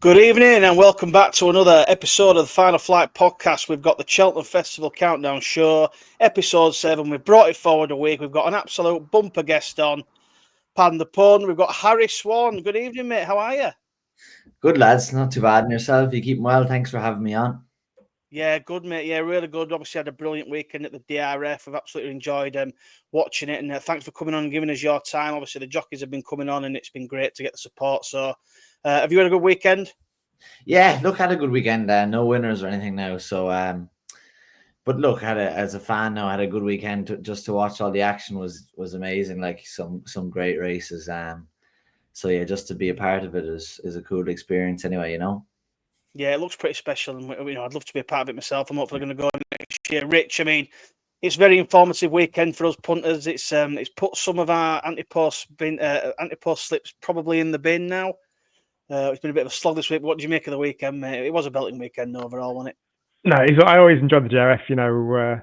Good evening and welcome back to another episode of the Final Flight podcast. We've got the Cheltenham Festival Countdown show, episode 7. We've brought it forward a week. We've got an absolute bumper guest on. Pardon the pun. We've got Harry Swan. Good evening, mate. How are you? Good, lads. Not too bad. And yourself? You keeping well? Thanks for having me on. Yeah, good, mate. Yeah, really good. Obviously had a brilliant weekend at the DRF. I've absolutely enjoyed watching it. And thanks for coming on and giving us your time. Obviously, the jockeys have been coming on and it's been great to get the support. So, have you had a good weekend? Yeah, look, had a good weekend. No winners or anything now. So, but look, as a fan now, had a good weekend. Just to watch all the action was amazing. Like some great races. So yeah, just to be a part of it is a cool experience. Anyway, Yeah, it looks pretty special, and I'd love to be a part of it myself. I'm hopefully going to go next year. Rich, I mean, it's a very informative weekend for us punters. It's put some of our anti-post slips probably in the bin now. It's been a bit of a slog this week. But what did you make of the weekend, mate? It was a belting weekend overall, wasn't it? No, I always enjoy the DRF.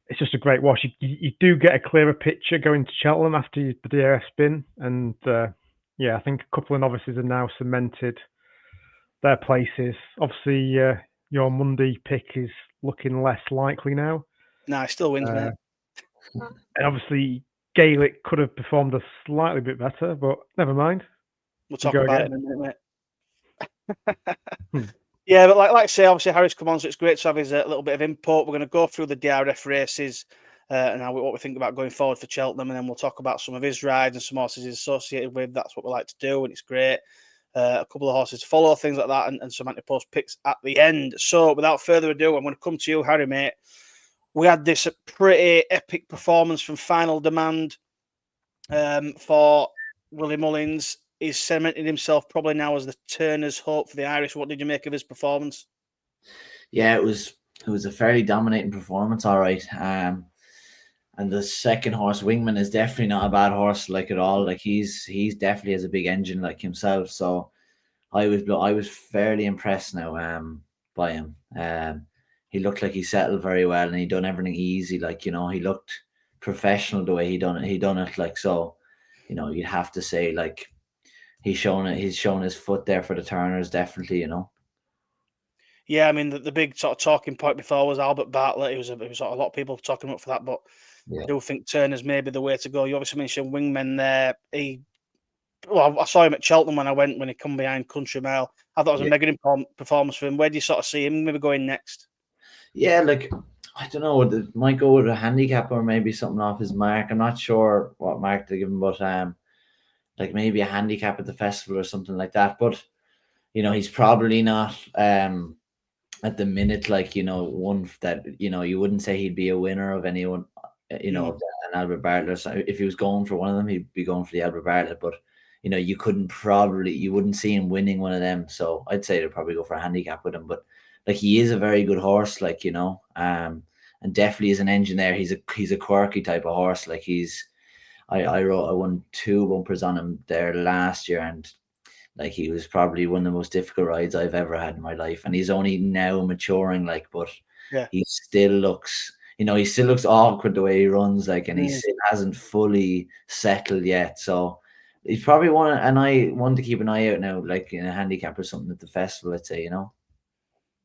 It's just a great watch. You do get a clearer picture going to Cheltenham after the DRF spin, and I think a couple of novices are now cemented their places. Obviously, your Monday pick is looking less likely now. Nah, he still wins, mate. And obviously, Gaelic could have performed a slightly bit better, but never mind. We'll talk about it in a minute, mate. Yeah, but like I say, obviously Harry's come on, so it's great to have his little bit of input. We're going to go through the DRF races and what we think about going forward for Cheltenham, and then we'll talk about some of his rides and some horses he's associated with. That's what we like to do, and it's great. A couple of horses to follow, things like that, and some anti-post picks at the end. So without further ado, I'm going to come to you, Harry, mate. We had this pretty epic performance from Final Demand for Willie Mullins. He's cemented himself probably now as the Turner's hope for the Irish. What did you make of his performance? Yeah, it was a fairly dominating performance, all right. And the second horse, Wingman, is definitely not a bad horse, like at all. Like he's definitely has a big engine like himself. So I was fairly impressed now by him. He looked like he settled very well and he done everything easy. Like, he looked professional the way he done it. Like, so, you'd have to say, like, he's shown his foot there for the Turners, definitely, Yeah, I mean, the big sort of talking point before was Albert Bartlett. It was a lot of people talking up for that, but I do think Turner's maybe the way to go. You obviously mentioned Wingman there. I saw him at Cheltenham when he come behind Country Mile. I thought it was a mega important performance for him. Where do you sort of see him maybe going next? Yeah, like, I don't know. It might go with a handicap or maybe something off his mark. I'm not sure what mark to give him, but like maybe a handicap at the festival or something like that. But he's probably not at the minute, like, one that you wouldn't say he'd be a winner of anyone, an Albert Bartlett. So if he was going for one of them, he'd be going for the Albert Bartlett. But you wouldn't see him winning one of them. So I'd say they'd probably go for a handicap with him. But like, he is a very good horse, like, and definitely is an engine there. He's a quirky type of horse. Like, I won 2 bumpers on him there last year, and like, he was probably one of the most difficult rides I've ever had in my life. And he's only now maturing, like, but he still looks, awkward the way he runs, like, and he still hasn't fully settled yet. So he's probably one, and I want to keep an eye out now, like in a handicap or something at the festival, I'd say,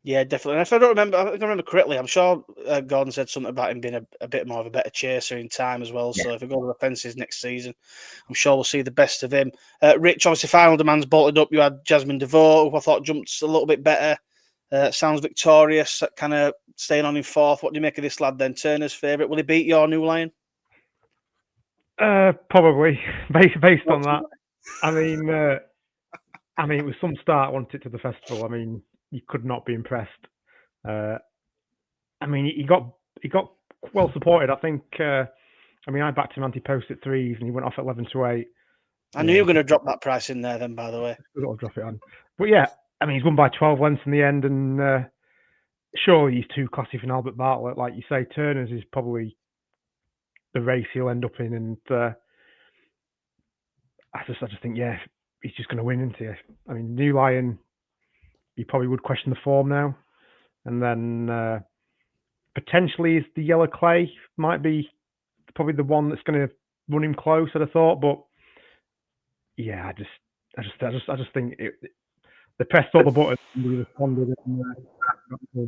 Yeah, definitely. And if I remember correctly, I'm sure Gordon said something about him being a bit more of a better chaser in time as well. Yeah. So if we go to the fences next season, I'm sure we'll see the best of him. Rich, obviously, Final Demand's bolted up. You had Jasmine DeVoe, who I thought jumped a little bit better. Sounds victorious, kind of staying on in 4th. What do you make of this lad then? Turner's favourite. Will he beat your New Lion? Probably, based on that. I mean, it was some start, wasn't it, to the festival? I mean, you could not be impressed. I mean, he got well supported. I think. I backed him anti-post at 3s, and he went off at 11 to 8. I knew you were going to drop that price in there, then. By the way, I'll drop it on. But yeah, I mean, he's won by 12 lengths in the end, and surely he's too classy for Albert Bartlett. Like you say, Turner's is probably the race he'll end up in, and I just think, yeah, he's just going to win, isn't he? I mean, New Lion, you probably would question the form now. And then potentially the Yellow Clay might be probably the one that's going to run him close, I'd have thought. But yeah, I just think they pressed all the buttons and we responded. And,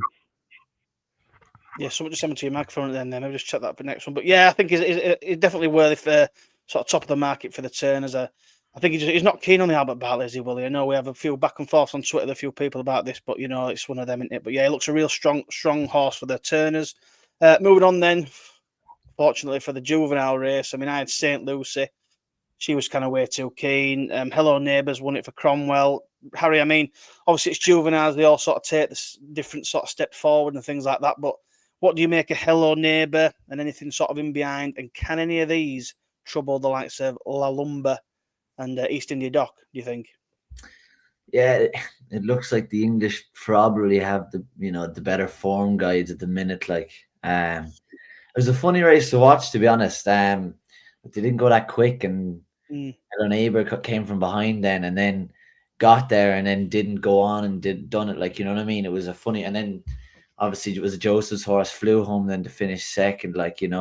Yeah, someone just send me to your microphone then. Maybe just check that for the next one. But yeah, I think he's definitely worthy for sort of top of the market for the Turners. I think he's not keen on the Albert Bartlett, is he, Willie? I know we have a few back and forth on Twitter with a few people about this, but it's one of them, isn't it? But yeah, he looks a real strong horse for the Turners. Moving on then, fortunately for the juvenile race, I mean, I had St. Lucy. She was kind of way too keen. Hello Neighbours won it for Cromwell. Harry, I mean, obviously it's juveniles. They all sort of take this different sort of step forward and things like that. But what do you make of Hello Neighbour and anything sort of in behind? And can any of these trouble the likes of La Lumba and East India Dock, do you think? Yeah, it looks like the English probably have the better form guides at the minute. Like, it was a funny race to watch, to be honest. They didn't go that quick, and Hello Neighbour came from behind and then got there and then didn't go on and done it. Like, you know what I mean? It was a funny, and then obviously it was Joseph's horse flew home then to finish second. Like, it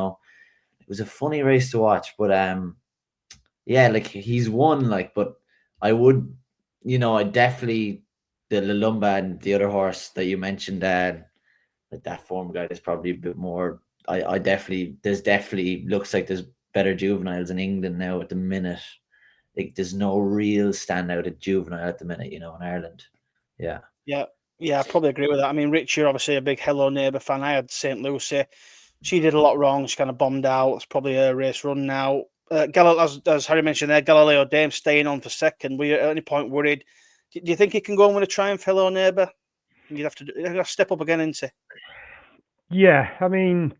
was a funny race to watch. But yeah, like he's won. Like, but I would, I definitely the Lalumba and the other horse that you mentioned, like that form guide is probably a bit more. I definitely looks like there's better juveniles in England now at the minute. Like, there's no real standout at juvenile at the minute, in Ireland. Yeah. Yeah, I probably agree with that. I mean, Rich, you're obviously a big Hello Neighbour fan. I had St. Lucy. She did a lot wrong. She kind of bombed out. It's probably her race run now. As Harry mentioned there, Galileo Dame staying on for second. Were you at any point worried? Do you think he can go and win a triumph, Hello Neighbour? You'd have to step up again, isn't he? Yeah, I mean,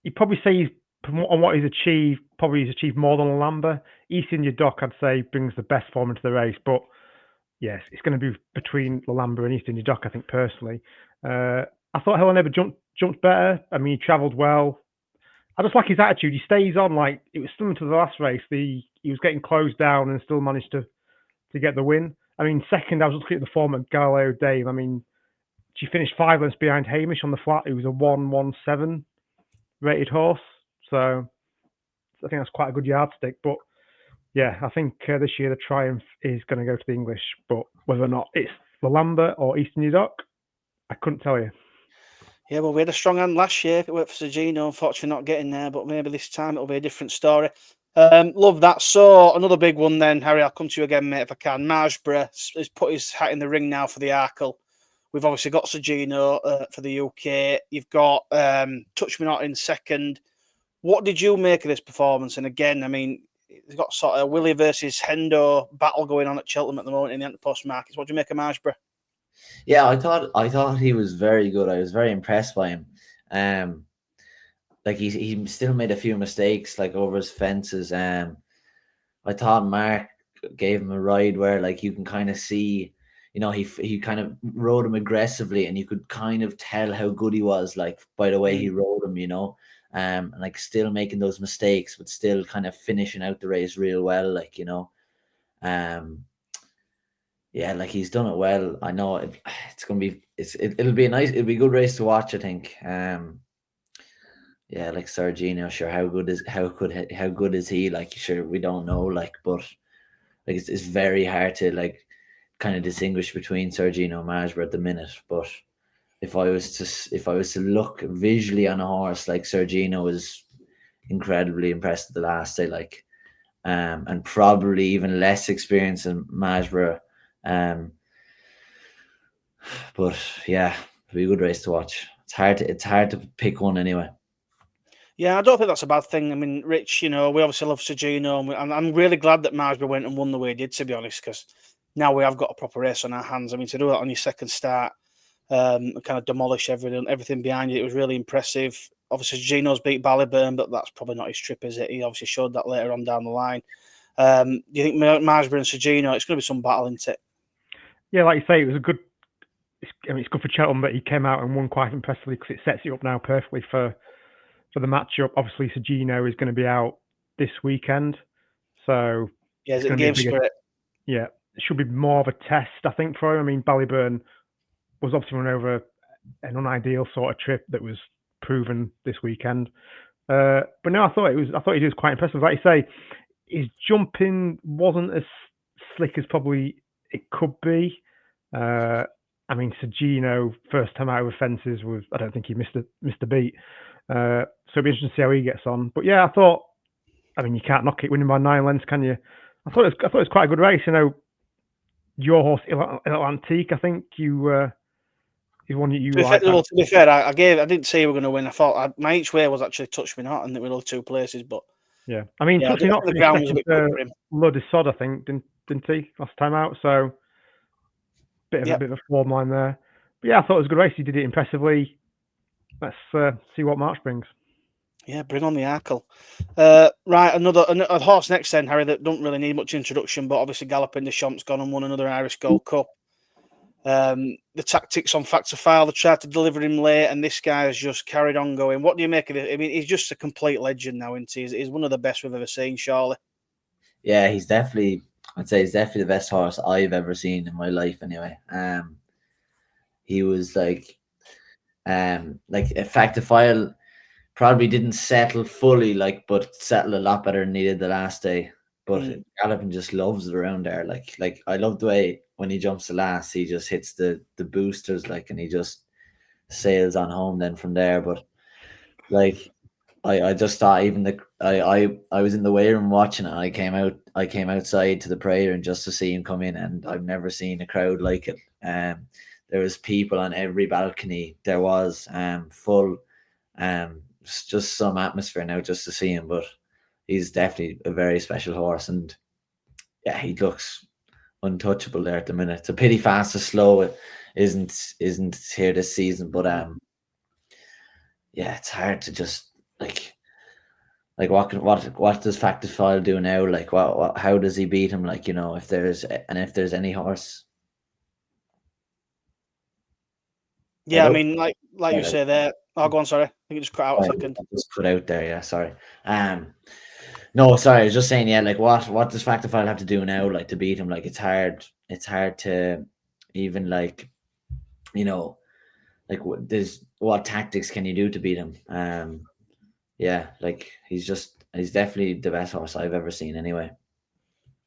you'd probably say on what he's achieved, he's achieved more than Lamba. East India Dock, I'd say, brings the best form into the race, but yes, it's going to be between Lamba and East India Dock, I think, personally. I thought Hello Neighbour jumped better. I mean, he travelled well. I just like his attitude. He stays on, like, it was similar to the last race. He was getting closed down and still managed to get the win. I mean, second, I was looking at the form at Galileo Dame. I mean, she finished 5 lengths behind Hamish on the flat. It was a 1-1-7 rated horse. So I think that's quite a good yardstick. But yeah, I think this year the triumph is going to go to the English. But whether or not it's the Lamba or East India Dock, I couldn't tell you. Yeah, well, we had a strong hand last year. It worked for Sergino, unfortunately not getting there, but maybe this time it'll be a different story. Love that. So another big one then, Harry. I'll come to you again, mate, if I can. Marshborough has put his hat in the ring now for the Arkle. We've obviously got Sergino for the UK. You've got Touch Me Not in second. What did you make of this performance? And again, I mean, it's got sort of Willie versus Hendo battle going on at Cheltenham at the moment in the Antipost markets. What do you make of Marshborough? Yeah, I thought he was very good. I was very impressed by him. Like he still made a few mistakes, like over his fences. I thought Mark gave him a ride where, like, you can kind of see, he kind of rode him aggressively, and you could kind of tell how good he was, like, by the way he rode him, and like still making those mistakes, but still kind of finishing out the race real well, like, yeah, like he's done it well. I know it'll be it'll be a good race to watch, I think. Yeah, like Sergino, sure, how good is he? Like, sure, we don't know, like, but like it's very hard to, like, kind of distinguish between Sergino and Marshborough at the minute. But if I was to look visually on a horse, like, Sergino was incredibly impressed at the last day, like, and probably even less experienced than Marshborough. But yeah, it'll be a good race to watch. It's hard to pick one anyway. Yeah, I don't think that's a bad thing. I mean, Rich, we obviously love Sergino, and I'm really glad that Marsby went and won the way he did, to be honest, because now we have got a proper race on our hands. I mean, to do that on your second start, and kind of demolish everything behind you, it was really impressive. Obviously, Sergino's beat Ballybow, but that's probably not his trip, is it? He obviously showed that later on down the line. Do you think Marsby and Sergino, it's going to be some battle, isn't it? Yeah, like you say, it was a good. It's good for Cheltenham that he came out and won quite impressively, because it sets it up now perfectly for the matchup. Obviously, Sergino is going to be out this weekend, so yeah, it's game spirit. Yeah, it should be more of a test, I think, for him. I mean, Ballybow was obviously run over an unideal sort of trip that was proven this weekend. But no, I thought he did quite impressive. Like you say, his jumping wasn't as slick as probably it could be. I mean, Sergino, first time out of fences, I don't think he missed a beat. So it'll be interesting to see how he gets on. But yeah, I mean, you can't knock it winning by 9 lengths, can you? I thought it was quite a good race. You know, your horse, Antique, I think you one that you like. To be fair, I didn't say we were going to win. I thought my each way was actually touched me not, and it were only 2 places. But yeah, I mean, touched me not. The ground was a bit quick for him. Bloody Sod, I think, didn't he last time out? So bit of a form line there. But yeah, I thought it was a good race. He did it impressively. Let's see what March brings. Yeah, bring on the Arkle. Right, a horse next then, Harry, that don't really need much introduction, but obviously Galloping Champ's gone and won another Irish Gold Cup. The tactics on Factor File, they tried to deliver him late, and this guy has just carried on going. What do you make of it? I mean, he's just a complete legend now, isn't he? He's one of the best we've ever seen, surely. Yeah, I'd say he's definitely the best horse I've ever seen in my life anyway. He was like a Factor File probably didn't settle fully, but settled a lot better than he did the last day. But Galloping just loves it around there. Like I love the way when he jumps the last, he just hits the boosters, and he just sails on home then from there. But I just thought I was in the weigh room watching it. I came outside to the prayer and just to see him come in, and I've never seen a crowd like it. There was people on every balcony. There was full. Just some atmosphere now just to see him, but he's definitely a very special horse, and yeah, he looks untouchable there at the minute. It's a pity Fast or Slow isn't here this season, but yeah, it's hard to just what does Factor File do now? How does he beat him? If there's any horse. Yeah, I mean, like you say there. Oh, go on, sorry. I think it just cut out a second. Just cut out there, yeah, sorry. No, sorry, I was just saying, yeah, what does Factor File have to do now, to beat him? It's hard to even what tactics can you do to beat him? Yeah, he's definitely the best horse I've ever seen anyway.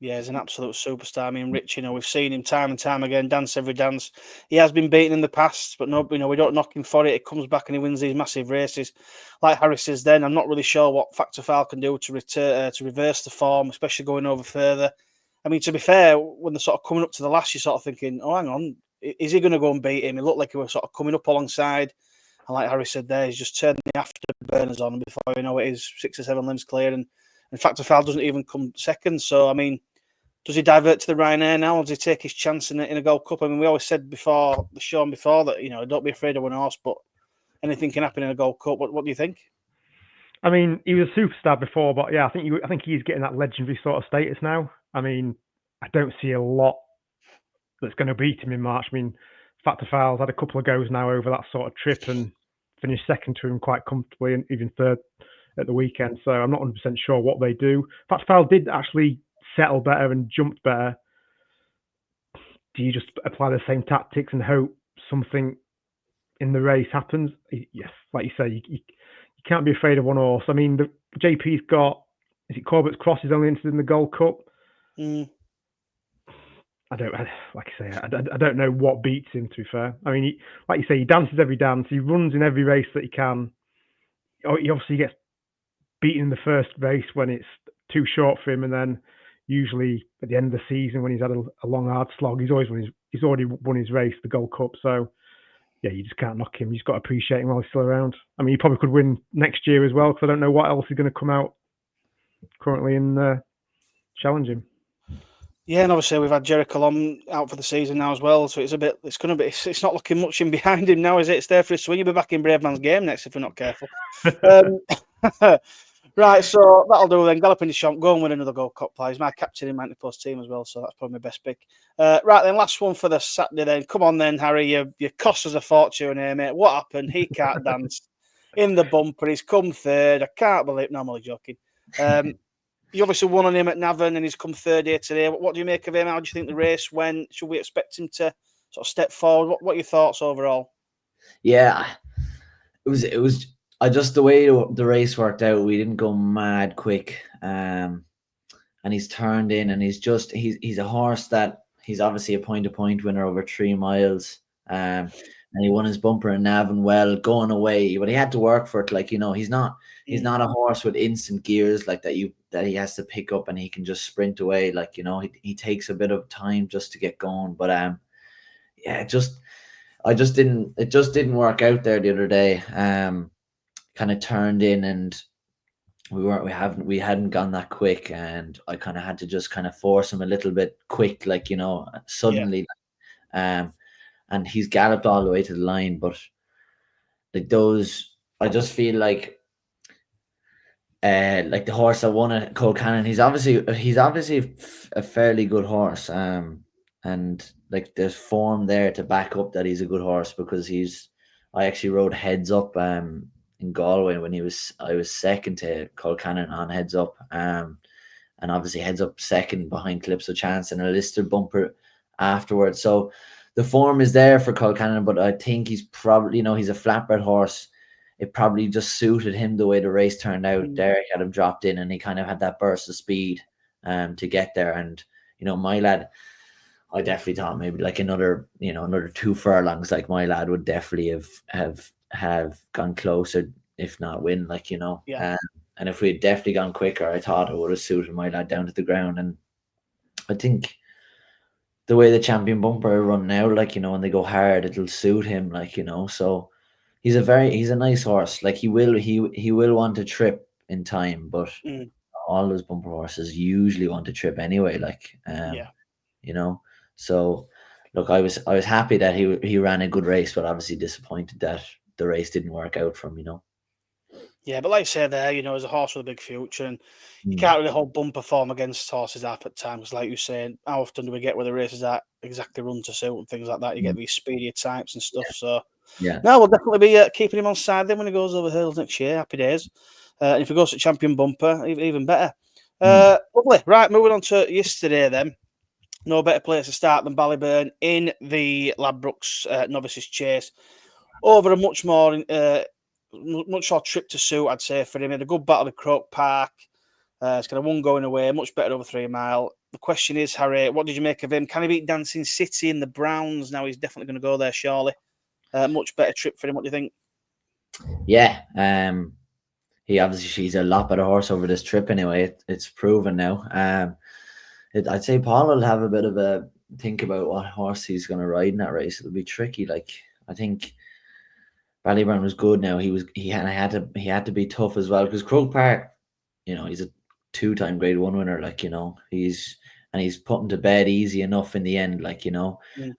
Yeah, he's an absolute superstar. I mean, Rich, we've seen him time and time again, dance every dance. He has been beaten in the past, but no, we don't knock him for it. He comes back and he wins these massive races. Like Harry says then, I'm not really sure what Factor File can do to reverse the form, especially going over further. I mean, to be fair, when they're sort of coming up to the last, you're sort of thinking, oh, hang on, is he going to go and beat him? He looked like he was sort of coming up alongside. And like Harry said there, he's just turned the afterburners on, and before you know it, is 6 or 7 limbs clear. And Factor File doesn't even come second. So, I mean, does he divert to the Ryanair now, or does he take his chance in a Gold Cup? I mean, we always said before the show and before that, don't be afraid of one horse, but anything can happen in a Gold Cup. What do you think? I mean, he was a superstar before, but yeah, I think he's getting that legendary sort of status now. I mean, I don't see a lot that's going to beat him in March. I mean, Factor File's had a couple of goes now over that sort of trip and finished second to him quite comfortably, and even third at the weekend. So I'm not 100% sure what they do. Factor File did actually settle better and jumped better. Do you just apply the same tactics and hope something in the race happens? Yes, like you say, you can't be afraid of one horse. I mean, the JP's got, is it Corbett's Cross is only entered in the Gold Cup? I don't know what beats him, to be fair. I mean, like you say, he dances every dance. He runs in every race that he can. He obviously gets beaten in the first race when it's too short for him, and then usually at the end of the season when he's had a long hard slog, he's already won his race, the Gold Cup. So yeah, you just can't knock him. You just got to appreciate him while he's still around. I mean, he probably could win next year as well, because I don't know what else is going to come out currently and challenge him. Yeah, and obviously we've had Jerry Colomb out for the season now as well, so it's not looking much in behind him now, is it? It's there for a swing. He'll be back in Brave Man's game next if we're not careful. Right, so that'll do then. Galloping Champ, go and win another Gold Cup prize. My captain in my Post team as well, so that's probably my best pick. Right then, last one for the Saturday then. Come on then, Harry. You cost us a fortune here, mate. What happened? He can't dance in the bumper. He's come third. I can't believe. No, I'm only joking. You obviously won on him at Navan, and he's come third here today. What do you make of him? How do you think the race went? Should we expect him to sort of step forward? What are your thoughts overall? Yeah, it was. The way the race worked out, we didn't go mad quick, and he's turned in, and he's a horse that he's obviously a point-to-point winner over 3 miles. And he won his bumper in Navan well, going away, but he had to work for it. Like, he's not a horse with instant gears like that he has to pick up and he can just sprint away. Like, he takes a bit of time just to get going. But yeah, it just didn't work out there the other day. Kind of turned in and we hadn't gone that quick, and I kind of had to just kind of force him a little bit quick, like, suddenly. And he's galloped all the way to the line, but like I just feel like the horse that won at Colcannon, he's obviously a fairly good horse, and like there's form there to back up that he's a good horse, because I actually rode Heads Up in Galway when I was second to Colcannon on Heads Up, and obviously Heads Up second behind Kalypso'chance and a listed bumper afterwards. So the form is there for Colcannon, but I think he's probably, he's a flatbred horse. It probably just suited him the way the race turned out. Derek had him dropped in, and he kind of had that burst of speed to get there. And my lad, I definitely thought maybe like another 2 furlongs, like my lad would definitely have gone closer, if not win. Like, and if we had definitely gone quicker, I thought it would have suited my lad down to the ground. And I think the way the Champion Bumper run now, like, when they go hard, it'll suit him, like, so he's a nice horse. Like, he will want to trip in time, but all those bumper horses usually want to trip anyway, like, so look, I was happy that he ran a good race, but obviously disappointed that the race didn't work out for him, Yeah, but like I say there, as a horse with a big future, and you can't really hold bumper form against horses up at times. Like you're saying, how often do we get where the races are exactly run to suit and things like that? You get these speedier types and stuff. So, no, we'll definitely be keeping him on side then when he goes over hills next year. Happy days. And if he goes to Champion Bumper, even better. Lovely. Right, moving on to yesterday then. No better place to start than Ballybow in the Ladbrokes Novices Chase. Over a much more trip to suit, I'd say, for him. He had a good battle at Croke Park. It's kind of one going away, much better over 3 mile. The question is, Harry, what did you make of him? Can he beat Dancing City in the Browns? Now he's definitely going to go there, surely. Much better trip for him. What do you think? Yeah, he's a lot better horse over this trip anyway. It's proven now. I'd say Paul will have a bit of a think about what horse he's going to ride in that race. It'll be tricky. Like, I think Ballybow was good. Now he had to be tough as well, because Croke Park, he's a 2-time Grade 1 winner. Like, he's put him to bed easy enough in the end. Like,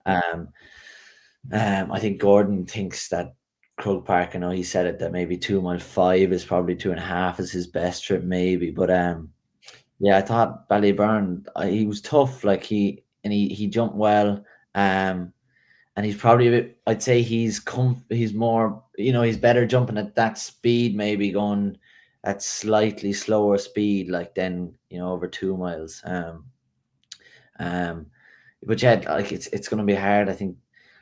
I think Gordon thinks that Croke Park, he said it, that maybe 2 mile 5 is probably 2.5 is his best trip, maybe. But yeah, I thought Ballybow, he was tough. Like, he jumped well. And he's probably a bit, I'd say he's more, he's better jumping at that speed, maybe going at slightly slower speed, like then, over 2 miles. But yeah, like it's going to be hard. I think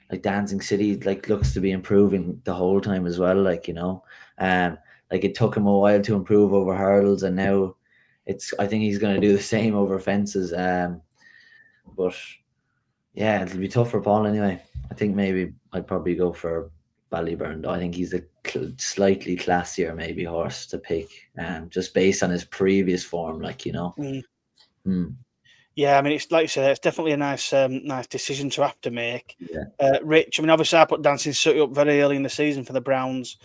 like Dancing City, like, looks to be improving the whole time as well. Like, like it took him a while to improve over hurdles, and now I think he's going to do the same over fences. But yeah, it'll be tough for Paul anyway. I think maybe I'd probably go for Ballybow. I think he's a slightly classier maybe horse to pick, just based on his previous form, like, Yeah, I mean, it's like you said, it's definitely a nice decision to have to make. Yeah. Rich, I mean, obviously I put Dancing City up very early in the season for the Browns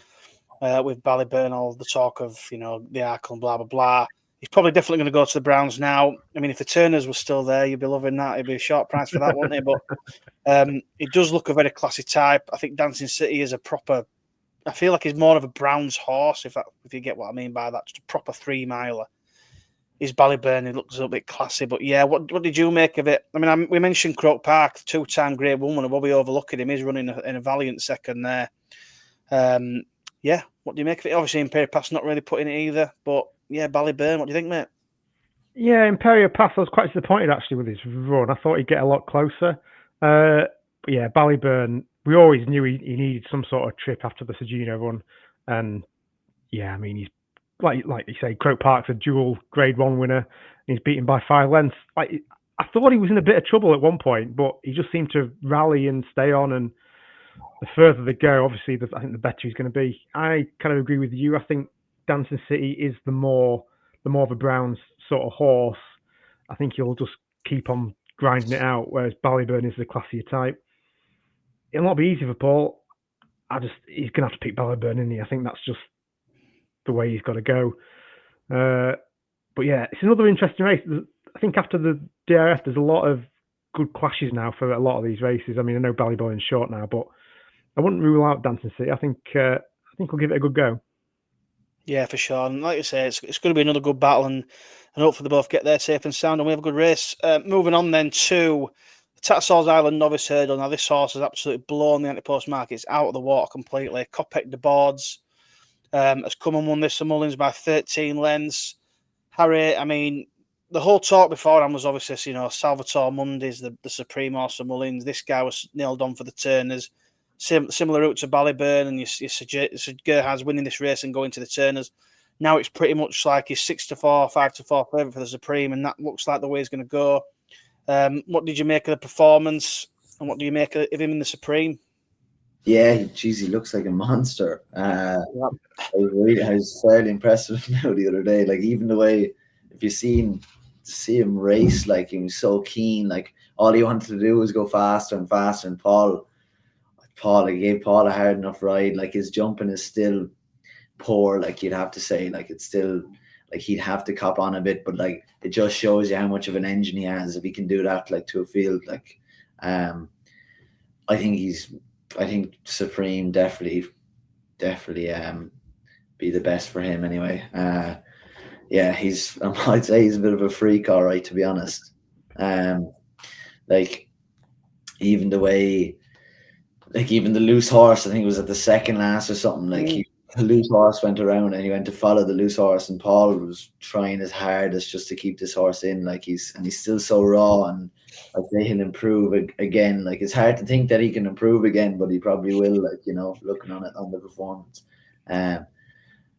with Ballybow, all the talk of, the Arkle and blah, blah, blah. He's probably definitely going to go to the Browns now. I mean, if the Turners were still there, you'd be loving that. It'd be a short price for that, wouldn't it? But it does look a very classy type. I think Dancing City is a proper, I feel like he's more of a Browns horse, if you get what I mean by that, just a proper 3 miler. His Ballybow, he looks a little bit classy, but yeah, what did you make of it? I mean, we mentioned Croke Park, 2-time Grade 1 winner. What we overlooking him, he's running in a valiant second there. Yeah, what do you make of it? Obviously, Imperial Pass not really putting it either, but yeah, Ballybow, what do you think, mate? Yeah, Imperial Pass, I was quite disappointed actually with his run. I thought he'd get a lot closer. But yeah, Ballybow, we always knew he needed some sort of trip after the Sagino run, and yeah, I mean, he's like you say, Croke Park's a dual Grade 1 winner. And he's beaten by 5 lengths. Like, I thought he was in a bit of trouble at one point, but he just seemed to rally and stay on. And the further they go, obviously, I think the better he's going to be. I kind of agree with you. I think Dancing City is the more of a Browns sort of horse. I think he'll just keep on grinding it out, whereas Ballyburn is the classier type. It'll not be easy for Paul. He's going to have to pick Ballyburn, isn't he? I think that's just the way he's got to go. But yeah, it's another interesting race. I think after the DRF, there's a lot of good clashes now for a lot of these races. I mean, I know Ballybow is short now, but I wouldn't rule out Dancing City. I think we'll give it a good go. Yeah, for sure. And like you say, it's going to be another good battle, and hopefully they both get there safe and sound, and we have a good race. Moving on then to the Tattersalls Island Novice Hurdle. Now, this horse has absolutely blown the anti-post market. It's out of the water completely. Koktail Brut has come and won this for Mullins by 13 lengths. Harry, I mean, the whole talk beforehand was obviously, Salvatore Mundi's the supreme horse for Mullins. This guy was nailed on for the Turners. Similar route to Ballyburn, and you suggest Gerhard's winning this race and going to the Turners. Now it's pretty much like he's 6-4, 5-4 favourite for the Supreme, and that looks like the way he's going to go. What did you make of the performance, and what do you make of him in the Supreme? Yeah, geez, he looks like a monster. I was fairly impressed with him now the other day. Like, even the way, if you see him race, like, he was so keen. Like, all he wanted to do was go faster and faster. And Paul, he gave Paul a hard enough ride. Like, his jumping is still poor. Like, you'd have to say, like, it's still, like, he'd have to cop on a bit. But, like, it just shows you how much of an engine he has if he can do that, like, to a field. Like, I think Supreme definitely be the best for him anyway. Yeah, I'd say he's a bit of a freak, all right, to be honest. Like, even the way, like, even the loose horse, I think it was at the second last or something, like, the loose horse went around and he went to follow the loose horse, and Paul was trying his hardest just to keep this horse in. Like, he's still so raw, and I'd say he'll improve again. Like, it's hard to think that he can improve again, but he probably will, like, looking on the performance. Yeah,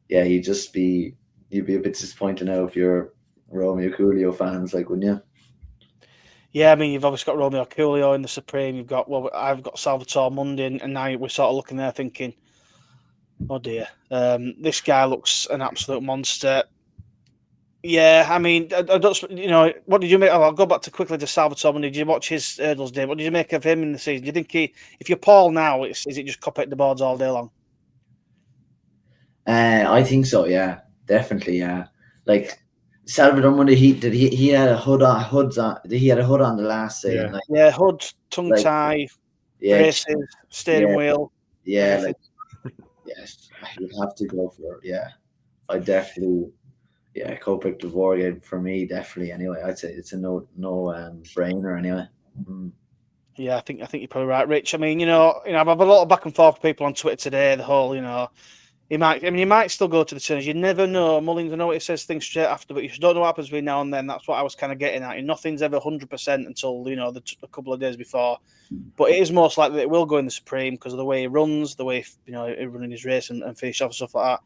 you'd be a bit disappointed now if you're Romeo Coolio fans, like, wouldn't you? Yeah, I mean, you've obviously got Romeo Coolio in the Supreme. I've got Salvatore Mundi, and now we're sort of looking there thinking, oh dear, this guy looks an absolute monster. Yeah, I mean, I don't, what did you make? I'll go back quickly to Salvatore Mundi. Did you watch his hurdles day? What did you make of him in the season? Do you think if you're Paul now, is it just Koktail Brut all day long? I think so. Yeah, definitely. Yeah, like, Salvatore Mundi, he had a hood on. He had a hood on the last day. Yeah, and, like, hood, tongue tie, braces, steering wheel. Yeah, everything. like, yes, you'd have to go for it. Yeah, I definitely. Yeah, Koktail Brut for me, definitely. Anyway, I'd say it's a no brainer. Anyway. Yeah, I think you're probably right, Rich. I mean, I've had a lot of back and forth with people on Twitter today. The whole, he might still go to the Turners. You never know. Mullins, I know it says things straight after, but you don't know what happens between now and then. That's what I was kind of getting at. Nothing's ever 100% until a couple of days before. But it is most likely that it will go in the Supreme because of the way he runs, the way he running his race and finish off and stuff like that.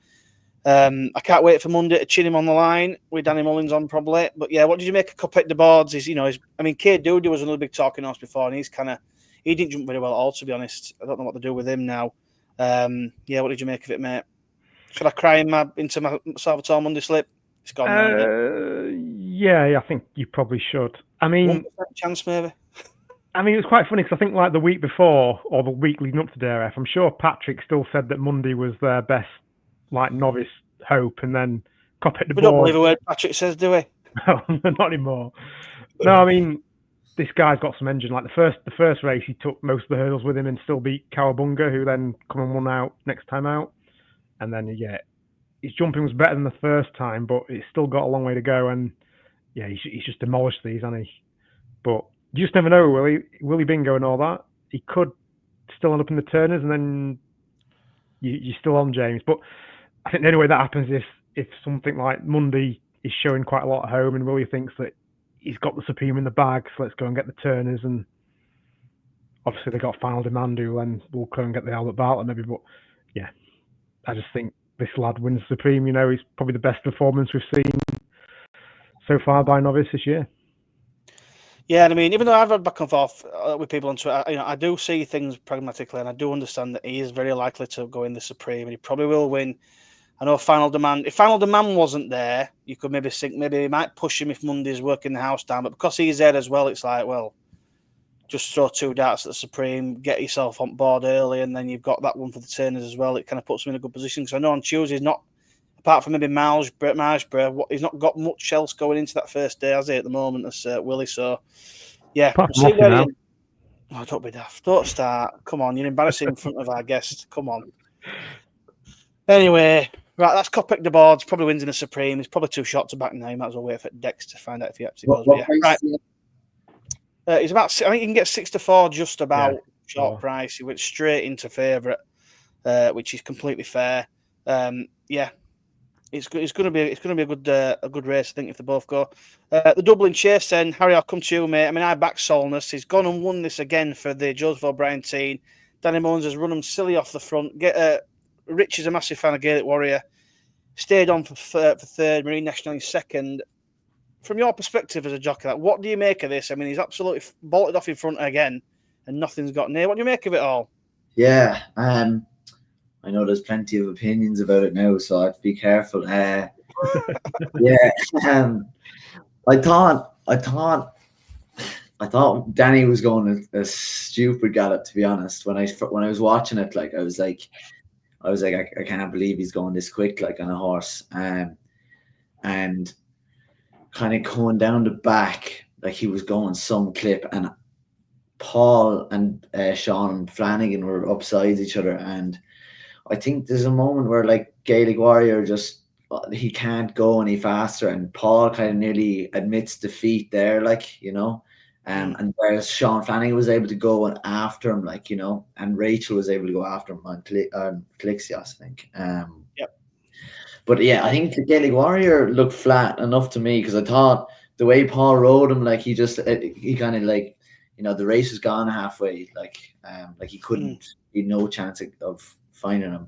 I can't wait for Monday to chin him on the line with Danny Mullins on probably. But yeah, what did you make of Koktail Brut? Cant Dance was another big talking horse before, and he didn't jump very well at all, to be honest. I don't know what to do with him now. Yeah, what did you make of it, mate? Should I cry into my Salvatore Mundi slip? It's gone now. Yeah, I think you probably should. I mean, 1% chance maybe. I mean, it was quite funny because I think like the week before or the week leading up to DRF, I'm sure Patrick still said that Mundi was their best, like, novice hope, and then Koktail Brut. We don't believe a word Patrick says, do we? No, not anymore. No, I mean, this guy's got some engine. Like, the first race, he took most of the hurdles with him and still beat Cowabunga, who then come and won out next time out. And then, yeah, his jumping was better than the first time, but it's still got a long way to go. And yeah, he's just demolished these, hasn't he? But you just never know, Willie Bingo and all that. He could still end up in the Turners, and then you're still on James. But I think the only way that happens is if something like Mundi is showing quite a lot at home, and Willie thinks that he's got the Supreme in the bag, so let's go and get the Turners. And obviously they got Final Demand, who then will go and get the Albert Bartlett maybe. But yeah, I just think this lad wins Supreme. He's probably the best performance we've seen so far by novice this year. Yeah, and I mean, even though I've had back and forth with people on Twitter, I do see things pragmatically, and I do understand that he is very likely to go in the Supreme, and he probably will win. I know Final Demand. If Final Demand wasn't there, you could maybe think maybe he might push him if Monday's working the house down, but because he's there as well, it's like, well, just throw 2 darts at the Supreme, get yourself on board early, and then you've got that one for the turners as well. It kind of puts him in a good position. Because I know on Tuesday he's not, apart from maybe Marshborough, he's not got much else going into that first day, has he, at the moment, as Willie? So, yeah, we'll see where he... Oh, don't be daft. Don't start. Come on, you're embarrassing in front of our guest. Come on. Anyway, right, that's Kopeck the boards. Probably wins in the Supreme. He's probably 2 shots to back now. You might as well wait for Dex to find out if he actually goes. What Right. He's about, I think you can get 6-4 just about short price. He went straight into favourite, which is completely fair. Yeah, it's going to be a good race, I think, if they both go. The Dublin Chase then, Harry, I'll come to you, mate. I mean, I back Solness. He's gone and won this again for the Joseph O'Brien team. Danny Mullins has run him silly off the front. Rich is a massive fan of Gaelic Warrior. Stayed on for third, Marine National in second. From your perspective as a jockey, what do you make of this? I mean, he's absolutely bolted off in front again, and nothing's got near. What do you make of it all? Yeah, I know there's plenty of opinions about it now, so I have to be careful. Yeah, I thought Danny was going a stupid gallop. To be honest, when I was watching it, like I was like, I can't believe he's going this quick, like on a horse, and kind of going down the back, like he was going some clip, and Paul and Sean Flanagan were upside each other, and I think there's a moment where like Gaelic Warrior just he can't go any faster, and Paul kind of nearly admits defeat there, like, you know, and whereas Sean Flanagan was able to go after him, like, you know, and Rachel was able to go after him on Kalypso'chance, I think. Yep. But yeah, I think the Gaelic Warrior looked flat enough to me, because I thought the way Paul rode him, like he kind of like, you know, the race was gone halfway, like he couldn't, he had no chance of finding him.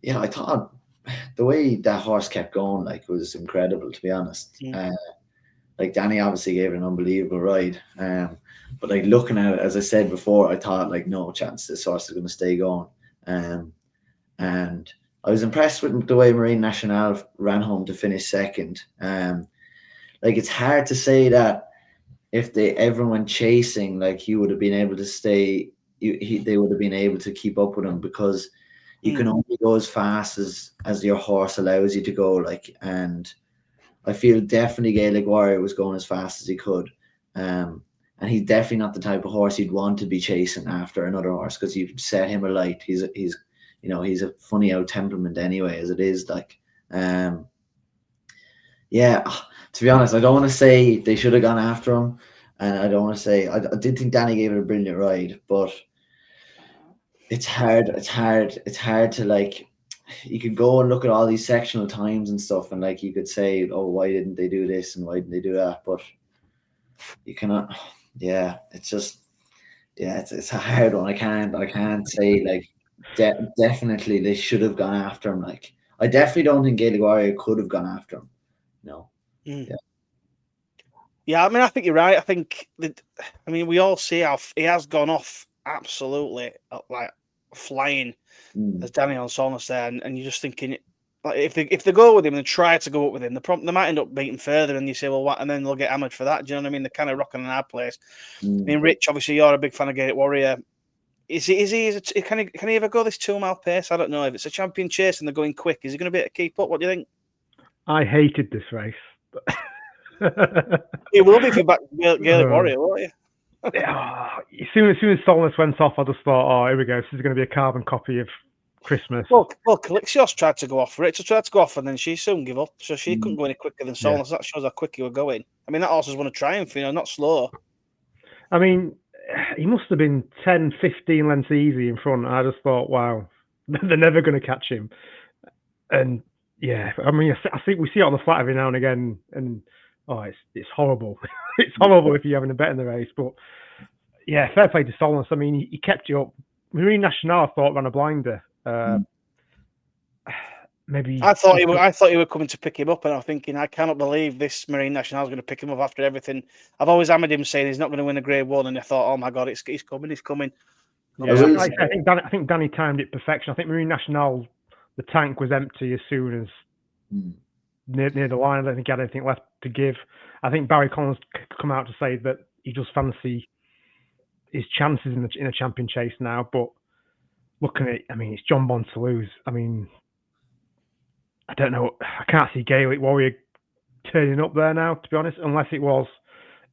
Yeah, I thought the way that horse kept going, like, was incredible, to be honest. Like Danny obviously gave it an unbelievable ride. But like looking at it, as I said before, I thought like no chance this horse is going to stay going. And I was impressed with the way Marine National ran home to finish second. Like it's hard to say that if everyone went chasing, like he would have been able to stay. They would have been able to keep up with him, because you can only go as fast as your horse allows you to go. Like, and I feel definitely Gaelic Warrior was going as fast as he could. And he's definitely not the type of horse you'd want to be chasing after another horse, because you'd set him alight. He's you know, he's a funny out temperament anyway, as it is. Like, yeah, to be honest, I don't want to say they should have gone after him, and I don't want to say I did think Danny gave it a brilliant ride, but it's hard to, like, you could go and look at all these sectional times and stuff, and like you could say, oh, why didn't they do this and why didn't they do that? But you cannot. Yeah, it's just, yeah, it's a hard one. I can't say like definitely they should have gone after him. Like, I definitely don't think Gaelic Warrior could have gone after him. No. Yeah, I mean, I think you're right. I think that, I mean, we all see how he has gone off absolutely like flying as Danny on Solness there, and you're just thinking, like, if they go with him and try to go up with him, they might end up beating further, and you say, well, what? And then they'll get hammered for that. Do you know what I mean? They're kind of rocking an hard place. I mean, Rich, obviously, you're a big fan of Gaelic Warrior. Can he ever go this 2 mile pace? I don't know. If it's a champion chase and they're going quick, is he going to be able to keep up? What do you think? I hated this race. You will be if you back Gaelic Warrior, won't you? As soon as Solness went off, I just thought, oh, here we go. This is going to be a carbon copy of Christmas. Well, Kalypso'chance tried to go off. Rachel tried to go off, and then she soon gave up. So she couldn't go any quicker than Solness. That shows how quick he were going. I mean, that horse has won a triumph, you know, not slow. I mean, he must have been 10, 15 lengths easy in front. I just thought, wow, they're never going to catch him. And yeah, I mean, I think we see it on the flat every now and again, and it's horrible. It's horrible if you're having a bet in the race. But yeah, fair play to Solness. I mean, he kept you up. Marine National, I thought, ran a blinder. maybe I thought he were coming to pick him up, and I'm thinking, I cannot believe this Marine National is going to pick him up after everything. I've always hammered him saying he's not going to win a Grade 1, and I thought, oh my God, he's coming. Yeah, I think Danny timed it perfection. I think Marine National, the tank was empty as soon as near the line. I don't think he had anything left to give. I think Barry Collins come out to say that he does fancy his chances in a champion chase now. But looking at it, I mean, it's John Bond to lose. I mean, I don't know. I can't see Gaelic Warrior turning up there now, to be honest, unless it was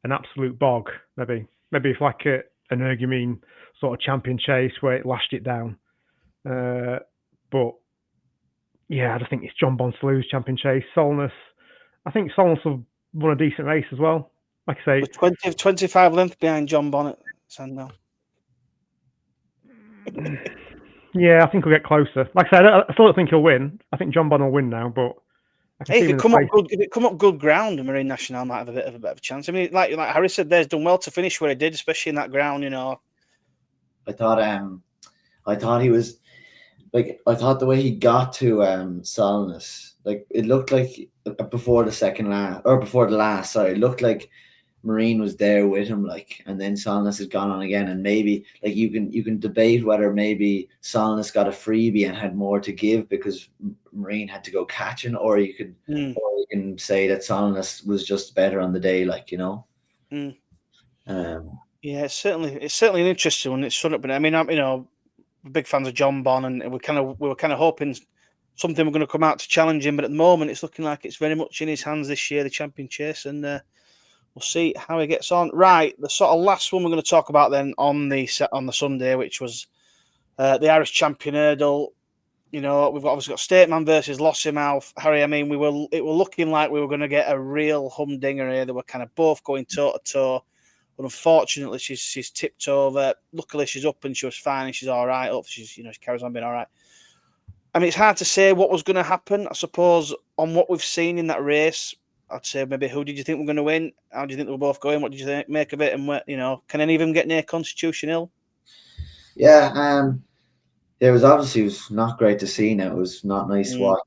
an absolute bog. Maybe if like an Ergumine sort of champion chase where it lashed it down. But yeah, I just think it's John Bond to lose champion chase. Solness, I think Solness will run a decent race as well. Like I say, 25 length behind John Bonnet. Sandell. Yeah, I think he'll get closer. Like I said, I still don't think he'll win. I think John Bond will win now, but I can see if it come up good ground, Marine National might have a bit of a chance. I mean, like Harry said, there's done well to finish where he did, especially in that ground. You know, I thought he was like, I thought the way he got to Solness, like it looked like before the last, sorry, it looked like Marine was there with him, like, and then Solness had gone on again, and maybe like you can debate whether maybe Solness got a freebie and had more to give because Marine had to go catching, or you can say that Solness was just better on the day, like, you know. Yeah, it's certainly an interesting one. It's sort of, but I mean, we're big fans of John Bon, and we were kind of hoping something were going to come out to challenge him, but at the moment it's looking like it's very much in his hands this year, the champion chase, and we'll see how he gets on. Right, the sort of last one we're going to talk about then on the Sunday, which was the Irish Champion Hurdle. You know, we've obviously got Stateman versus Lossiemouth. Harry, I mean, it were looking like we were going to get a real humdinger here. They were kind of both going toe to toe. But unfortunately, she's tipped over. Luckily, she's up and she was fine and she's all right. Hopefully, she carries on being all right. I mean, it's hard to say what was going to happen. I suppose on what we've seen in that race, I'd say maybe who did you think were going to win? How do you think they were both going? What did you make of it? And can any of them get near Constitution Hill? Yeah, it was not great to see. Now it was not nice to watch.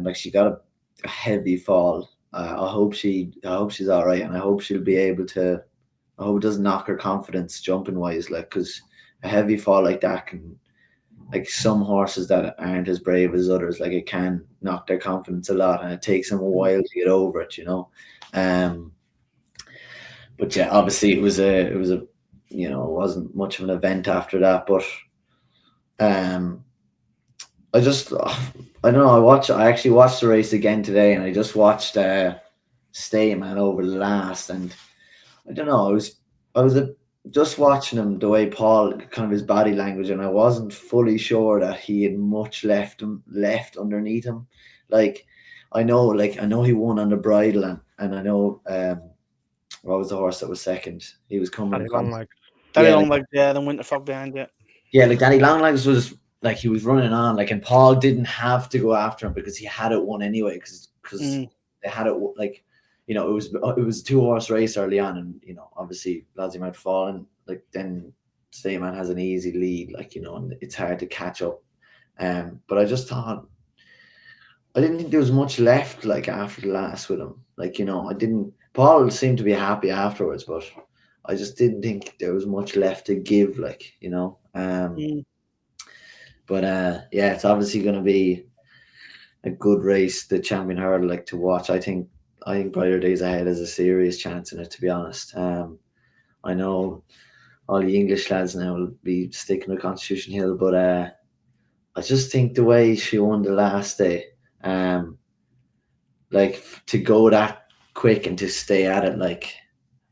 Like she got a heavy fall. I hope she's all right, and I hope she'll be able to. I hope it doesn't knock her confidence jumping wise, like, because a heavy fall like that can, like, some horses that aren't as brave as others, like, it can knock their confidence a lot, and it takes them a while to get over it, you know. But yeah, obviously it was a it wasn't much of an event after that, but I don't know. I actually watched the race again today, and I just watched Stateman over the last, and I don't know. I was just watching him, the way Paul, kind of his body language, and I wasn't fully sure that he had much left underneath him. Like I know he won on the bridle, and I know what was the horse that was second? He was coming. Danny Longlegs. Then Winterfog behind it. Yeah, like Danny Longlegs was like, he was running on, like, and Paul didn't have to go after him because he had it won anyway, because they had it, like, you know, it was a 2-horse race early on, and, you know, obviously Lossiemouth fallen, like, then Stateman has an easy lead, like, you know, and it's hard to catch up. But I just thought, I didn't think there was much left, like, after the last with him. Like, you know, Paul seemed to be happy afterwards, but I just didn't think there was much left to give, like, you know. But yeah, it's obviously going to be a good race, the Champion Hurdle, like, to watch. I think Brighter Days Ahead has a serious chance in it, to be honest. I know all the English lads now will be sticking with Constitution Hill, but I just think the way she won the last day, like, to go that quick and to stay at it, like,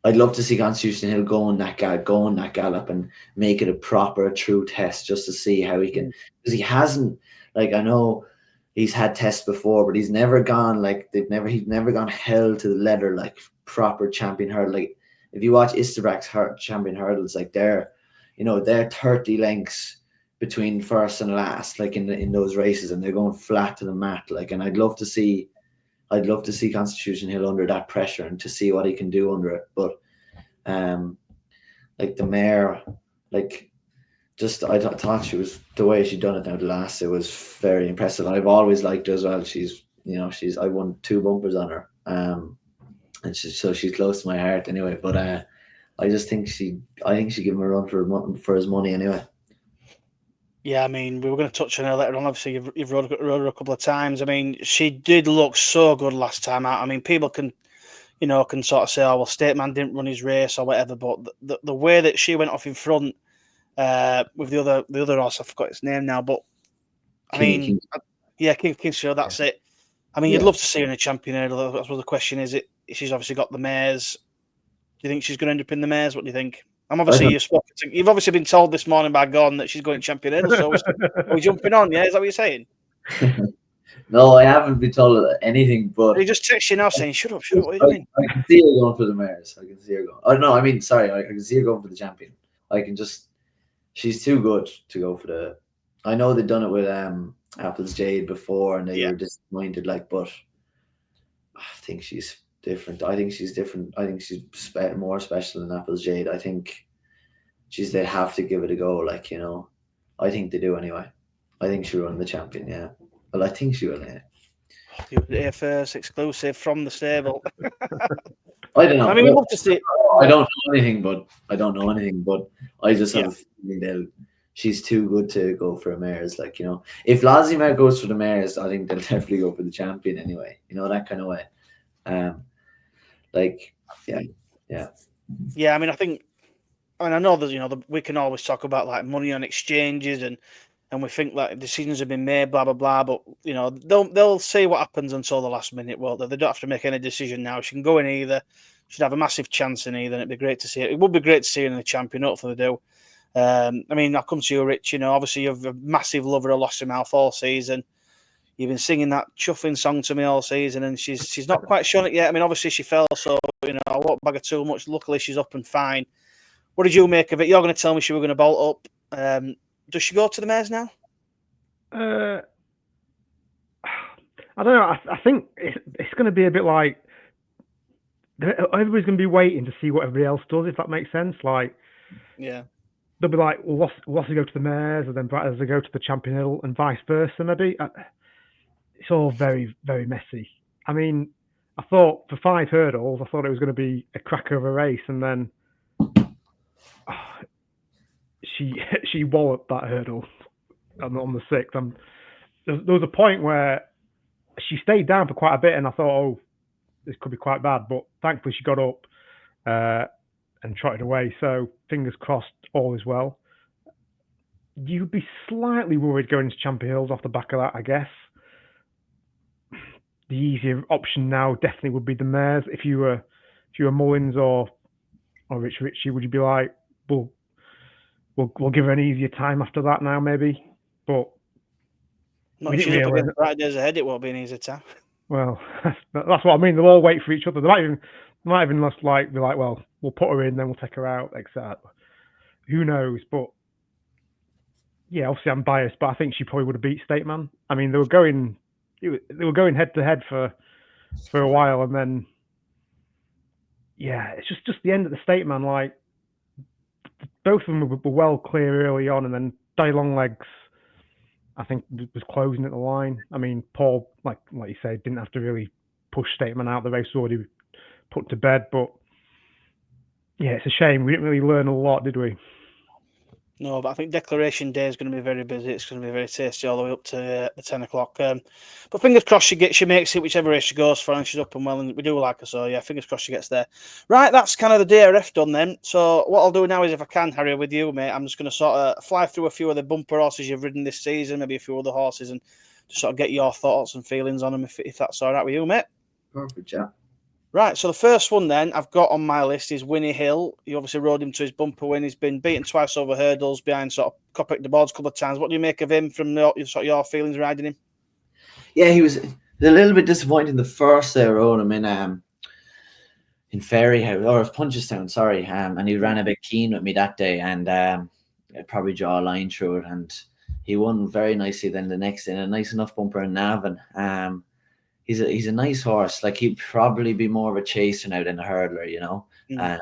I'd love to see Constitution Hill go on that gallop and make it a proper, true test, just to see how he can, because he hasn't, like, I know he's had tests before, but he's never gone, like, he's never gone held to the leather, like, proper Champion Hurdle. Like, if you watch Isterbrak's Champion Hurdles, like, they're 30 lengths between first and last, like, in those races, and they're going flat to the mat, like, and I'd love to see Constitution Hill under that pressure and to see what he can do under it. But like, the mare, like, I thought she was, the way she done it now the last, it was very impressive. And I've always liked her as well. I won 2 bumpers on her. And she's close to my heart anyway. But I think she gave him a run for his money anyway. Yeah, I mean, we were going to touch on her later on. Obviously, you've rode her a couple of times. I mean, she did look so good last time out. I mean, people can sort of say, "Oh, well, Stateman didn't run his race or whatever," but the way that she went off in front with the other horse, I forgot its name now, but I mean, King Show, that's it. I mean, you'd love to see her in a champion hurdle. That's what the question is. She's obviously got the mares. Do you think she's going to end up in the mares? What do you think? You've obviously been told this morning by Gordon that she's going champion hurdle. So are we jumping on? Yeah, is that what you're saying? No, I haven't been told anything. But he just texts you now saying, "Shut up, shut up." What do you mean? I can see her going for the mares. I can see her going. Oh no, I mean, sorry, I can see her going for the champion. She's too good to go for the. I know they've done it with Apple's Jade before, and they were disappointed. But I think she's different. I think she's different. I think she's more special than Apple's Jade. I think they have to give it a go. I think they do anyway. I think she'll run the champion. Yeah, well, I think she will. Yeah. First exclusive from the stable. I don't know. I mean, we'd love to see it. I don't know anything, but I just have a feeling that she's too good to go for a mares. If Lazimar goes for the mares, I think they'll definitely go for the champion anyway. That kind of way. Yeah. I mean, I know that we can always talk about money on exchanges and we think that decisions have been made, blah blah blah. But they'll see what happens until the last minute. Well, they don't have to make any decision now. She can go in either. She'd have a massive chance in either. And it'd be great to see it. It would be great to see her in the champion. Hopefully they do. I mean, I'll come to you, Rich. Obviously you're a massive lover of Lost in Mouth all season. You've been singing that chuffing song to me all season, and she's not quite shown it yet. I mean, obviously she fell, so I won't bag her too much. Luckily, she's up and fine. What did you make of it? You're going to tell me she was going to bolt up. Does she go to the mares now? I don't know. I think it's going to be a bit like everybody's going to be waiting to see what everybody else does, if that makes sense. Yeah. They'll be like, well, what's he go to the mares, and then as they go to the champion hill, and vice versa, maybe. It's all very, very messy. I mean, I thought for 5 hurdles, I thought it was going to be a cracker of a race, and then she walloped that hurdle on the 6th. There was a point where she stayed down for quite a bit, and I thought, oh, this could be quite bad. But thankfully, she got up and trotted away. So fingers crossed, all is well. You'd be slightly worried going to Champion Hills off the back of that, I guess. The easier option now definitely would be the mares. If you were Mullins or Richie, would you be like, we'll give her an easier time after that now, maybe? But not if she's up against Bright Days Ahead, it won't be an easy time. Well, that's what I mean. They'll all wait for each other. They might even just be like, well, we'll put her in, then we'll take her out, etc. Who knows? But yeah, obviously I'm biased, but I think she probably would have beat Stateman. I mean, they were going head to head for a while, and then it's just the end of the Stateman. Both of them were well clear early on, and then Day Longlegs, I think, was closing at the line. I mean, Paul, like you say, didn't have to really push Stateman out. The race was already put to bed, but yeah, it's a shame. We didn't really learn a lot, did we? No, but I think Declaration Day is going to be very busy. It's going to be very tasty all the way up to the 10 o'clock. But fingers crossed she makes it whichever race she goes for, and she's up and well, and we do like her. So yeah, fingers crossed she gets there. Right, that's kind of the DRF done then. So what I'll do now is, if I can, Harry, with you, mate, I'm just going to sort of fly through a few of the bumper horses you've ridden this season, maybe a few other horses, and just sort of get your thoughts and feelings on them, if that's all right with you, mate. Perfect, yeah. Right, so the first one then I've got on my list is Whinny Hill. You obviously rode him to his bumper win. He's been beaten twice over hurdles behind sort of Kopic the boards a couple of times. What do you make of him from your feelings riding him? Yeah, he was a little bit disappointing the first day I rode him in Ferryhouse, or Punchestown, sorry. And he ran a bit keen with me that day, and I'd probably draw a line through it. And he won very nicely then the next day, in a nice enough bumper in Navan. He's a nice horse. He'd probably be more of a chaser now than a hurdler, Mm.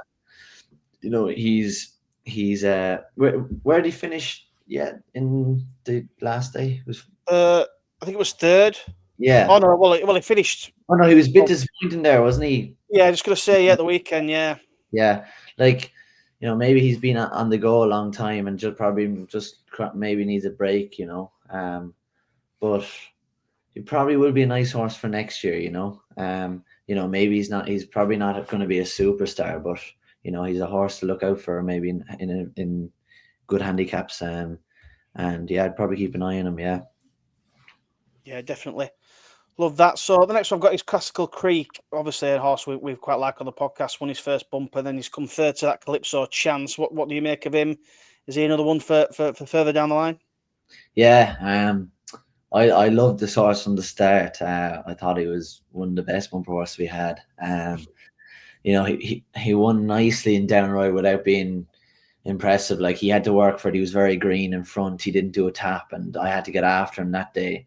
He's he's where did he finish? Yeah, in the last day it was. I think it was third. Yeah. Oh no, well, he finished. Oh no, he was a bit disappointing there, wasn't he? Yeah, just gonna say the weekend. Yeah. Yeah, like maybe he's been on the go a long time and just maybe needs a break. But he probably will be a nice horse for next year. Maybe he's probably not going to be a superstar, but he's a horse to look out for maybe in good handicaps. And yeah, I'd probably keep an eye on him. Yeah. Yeah, definitely. Love that. So the next one I've got is Classical Creek. Obviously, a horse we quite like on the podcast. Won his first bumper, then he's come third to that Kalypso'chance. What do you make of him? Is he another one for further down the line? Yeah. I loved this horse from the start. I thought he was one of the best bumper horses we had. He won nicely in Downroy without being impressive. Like, he had to work for it. He was very green in front. He didn't do a tap, and I had to get after him that day.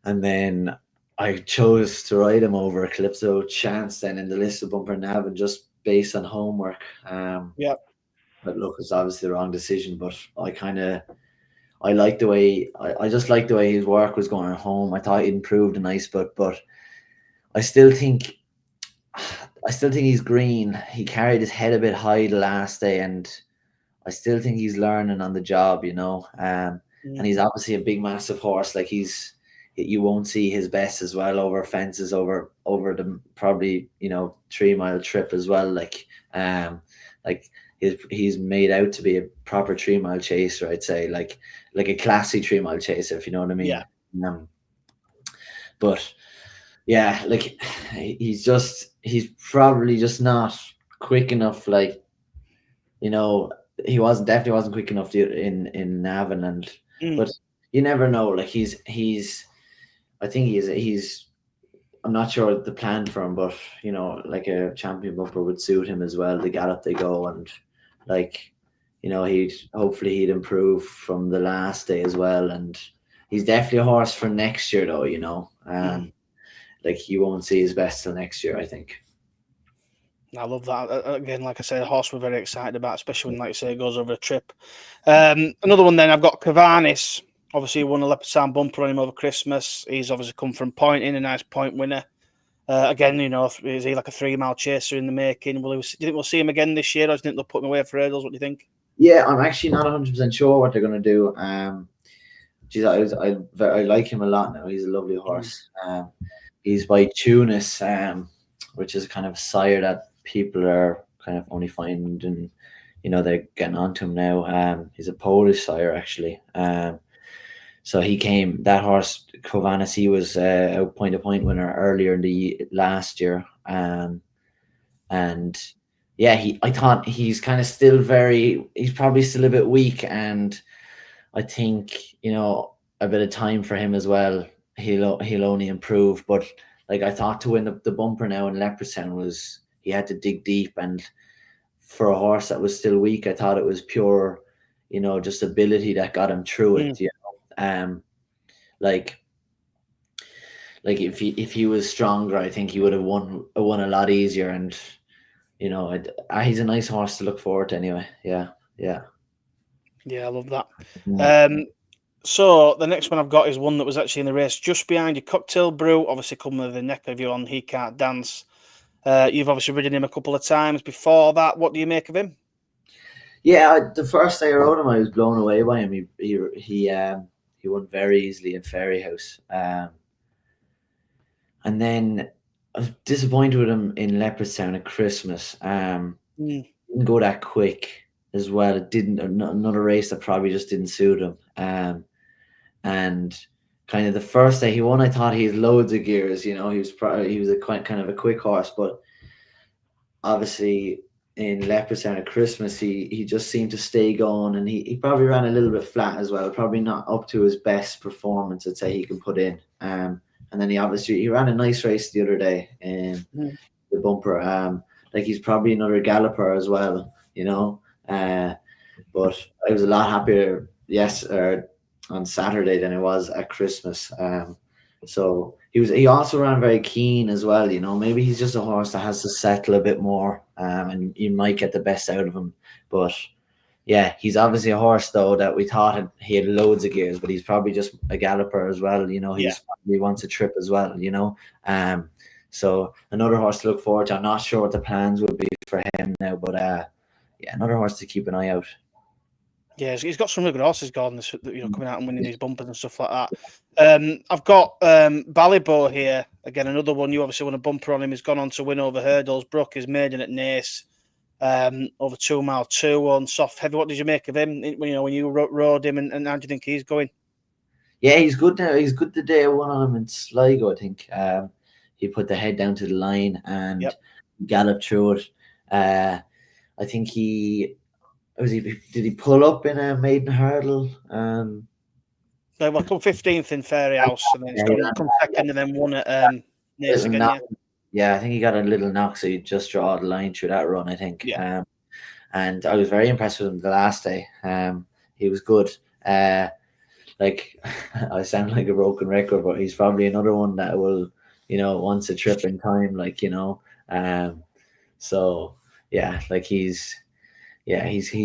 And then I chose to ride him over Kalypso'chance then in the list of bumper nav, and just based on homework. Yeah. But look, it's obviously the wrong decision. But I like the way I just like the way his work was going at home. I thought he'd improved a nice bit, but I still think he's green. He carried his head a bit high the last day, and I still think he's learning on the job, And he's obviously a big, massive horse. Like, you won't see his best as well over fences, over the probably 3 mile trip as well. Like he's made out to be a proper 3 mile chaser. I'd say like a classy 3 mile chaser, if you know what I mean. Yeah. But yeah, like he's probably just not quick enough. Like, he definitely wasn't quick enough in Navan, but you never know. Like, I think I'm not sure the plan for him, but like a champion bumper would suit him as well. The gallop they go, and like, hopefully he'd improve from the last day as well. And he's definitely a horse for next year, though. Like, you won't see his best till next year, I think. I love that. Again, like I said, a horse we're very excited about, especially when, like you say, it goes over a trip. Another one then, I've got Kovanis. Obviously, he won a Leopard bumper on him over Christmas. He's obviously come from pointing, a nice point winner. Again, is he like a 3 mile chaser in the making? Do you think we'll see him again this year, or do you think they'll put him away for hurdles? What do you think? Yeah, I'm actually not 100% sure what they're going to do. I like him a lot now. He's a lovely horse. He's by Tunis, which is kind of a sire that people are kind of only finding, they're getting onto him now. He's a Polish sire, actually. So that horse, Kovanis, he was a point-to-point winner earlier in the last year. And yeah, I thought he's kind of he's probably still a bit weak. And I think, a bit of time for him as well. He'll only improve. But like, I thought to win the bumper now in Leopardstown he had to dig deep. And for a horse that was still weak, I thought it was pure, just ability that got him through it. Like if he was stronger, I think he would have won a lot easier. And he's a nice horse to look forward to anyway. Yeah, I love that. So the next one I've got is one that was actually in the race just behind you, Koktail Brut, obviously coming with the neck of you on He Cant Dance. You've obviously ridden him a couple of times before that. What do you make of him? Yeah, the first day I rode him, I was blown away by him. He won very easily in Fairyhouse. And then I was disappointed with him in Leopardstown at Christmas. Didn't go that quick as well. It didn't. Another race that probably just didn't suit him. And kind of the first day he won, I thought he had loads of gears. He was a kind of a quick horse, but obviously in Leopardstown at Christmas, he just seemed to stay going, and he probably ran a little bit flat as well. Probably not up to his best performance, I'd say, he can put in. And then he ran a nice race the other day in the bumper. Like, he's probably another galloper as well, but I was a lot happier on Saturday than it was at Christmas. So he also ran very keen as well. You know, maybe he's just a horse that has to settle a bit more, and you might get the best out of him. But yeah, he's obviously a horse though that we thought he had loads of gears, but he's probably just a galloper as well. You know, he wants a trip as well. You know, so another horse to look forward to. I'm not sure what the plans would be for him now, but yeah, another horse to keep an eye out. Yeah, he's got some really good horses, Gordon, coming out and winning these bumpers and stuff like that. I've got Ballybow here. Again, another one. You obviously won a bumper on him. He's gone on to win over hurdles. Brook is maiden at Naas, over 2 mile 2 on soft heavy. What did you make of him? When you rode him, and how do you think he's going? Yeah, he's good now. He's good the day I won on him in Sligo, I think. He put the head down to the line and galloped through it. I think did he pull up in a maiden hurdle? So we'll come 15th in Fairy House, and then come second, and then won at Naas again. Yeah, I think he got a little knock, so you just draw the line through that run, I think. Yeah. And I was very impressed with him the last day. He was good. Like I sound like a broken record, but he's probably another one that will, wants a trip in time, so yeah, like he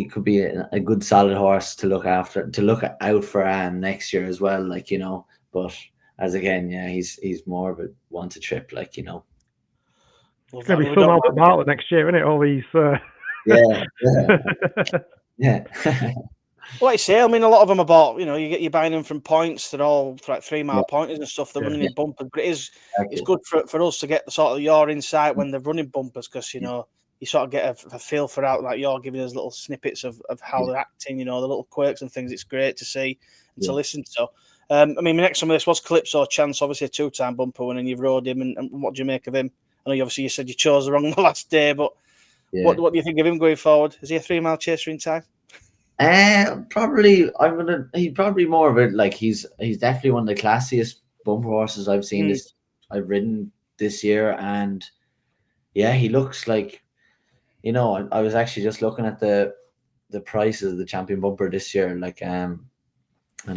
could be a good solid horse to look out for next year as well, but as again, he's more of a want a trip, It's gonna be some Albert Bartlett next year, isn't it? All these yeah. Like I say, I mean, a lot of them are bought. You're buying them from points. They're all like 3 mile pointers and stuff. They're running in bumpers, but it's good for us to get the sort of your insight when they're running bumpers, because you sort of get a feel for how, like, you're giving us little snippets of how they're acting. The little quirks and things. It's great to see and to listen to. I mean, my next on this was Kalypso'chance, obviously a 2-time bumper winner, and you've rode him. And what do you make of him? I know you said you chose the wrong the last day, but what do you think of him going forward? Is he a 3 mile chaser in time? Probably he's probably more of it. He's definitely one of the classiest bumper horses I've seen I've ridden this year, and he looks like, I was actually just looking at the prices of the champion bumper this year, and I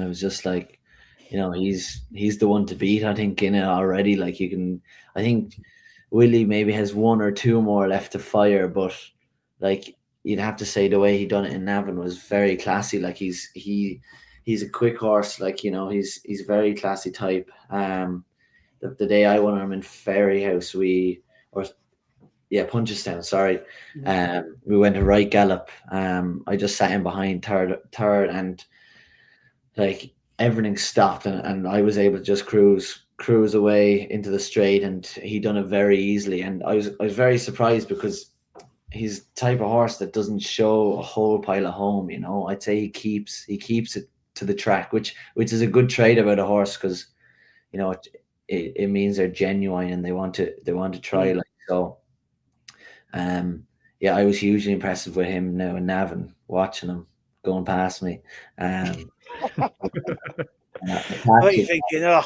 was just like, he's the one to beat, I think, in it already. I think Willie maybe has 1 or 2 more left to fire, but you'd have to say the way he done it in Navan was very classy. He's a quick horse, he's a very classy type. The day I won him in Fairy House, Punchestown, sorry. We went a right gallop. I just sat in behind third, and everything stopped, and I was able to just cruise away into the straight, and he done it very easily. And I was very surprised, because he's the type of horse that doesn't show a whole pile of home. I'd say he keeps it to the track, which is a good trait about a horse, because it means they're genuine and they want to try. I was hugely impressive with him now in Navan, watching him going past me. What are you thinking? I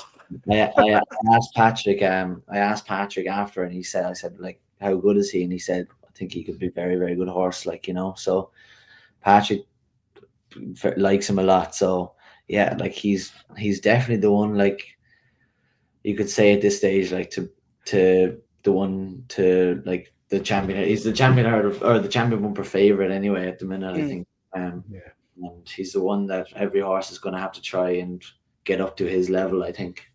asked Patrick. I asked Patrick after, and he said, I said, how good is he? And he said, I think he could be very, very good horse, so Patrick likes him a lot. So he's definitely the one, you could say at this stage, to the one to the champion. He's the champion or the champion bumper favorite anyway at the minute, I think. And he's the one that every horse is going to have to try and get up to his level, I think.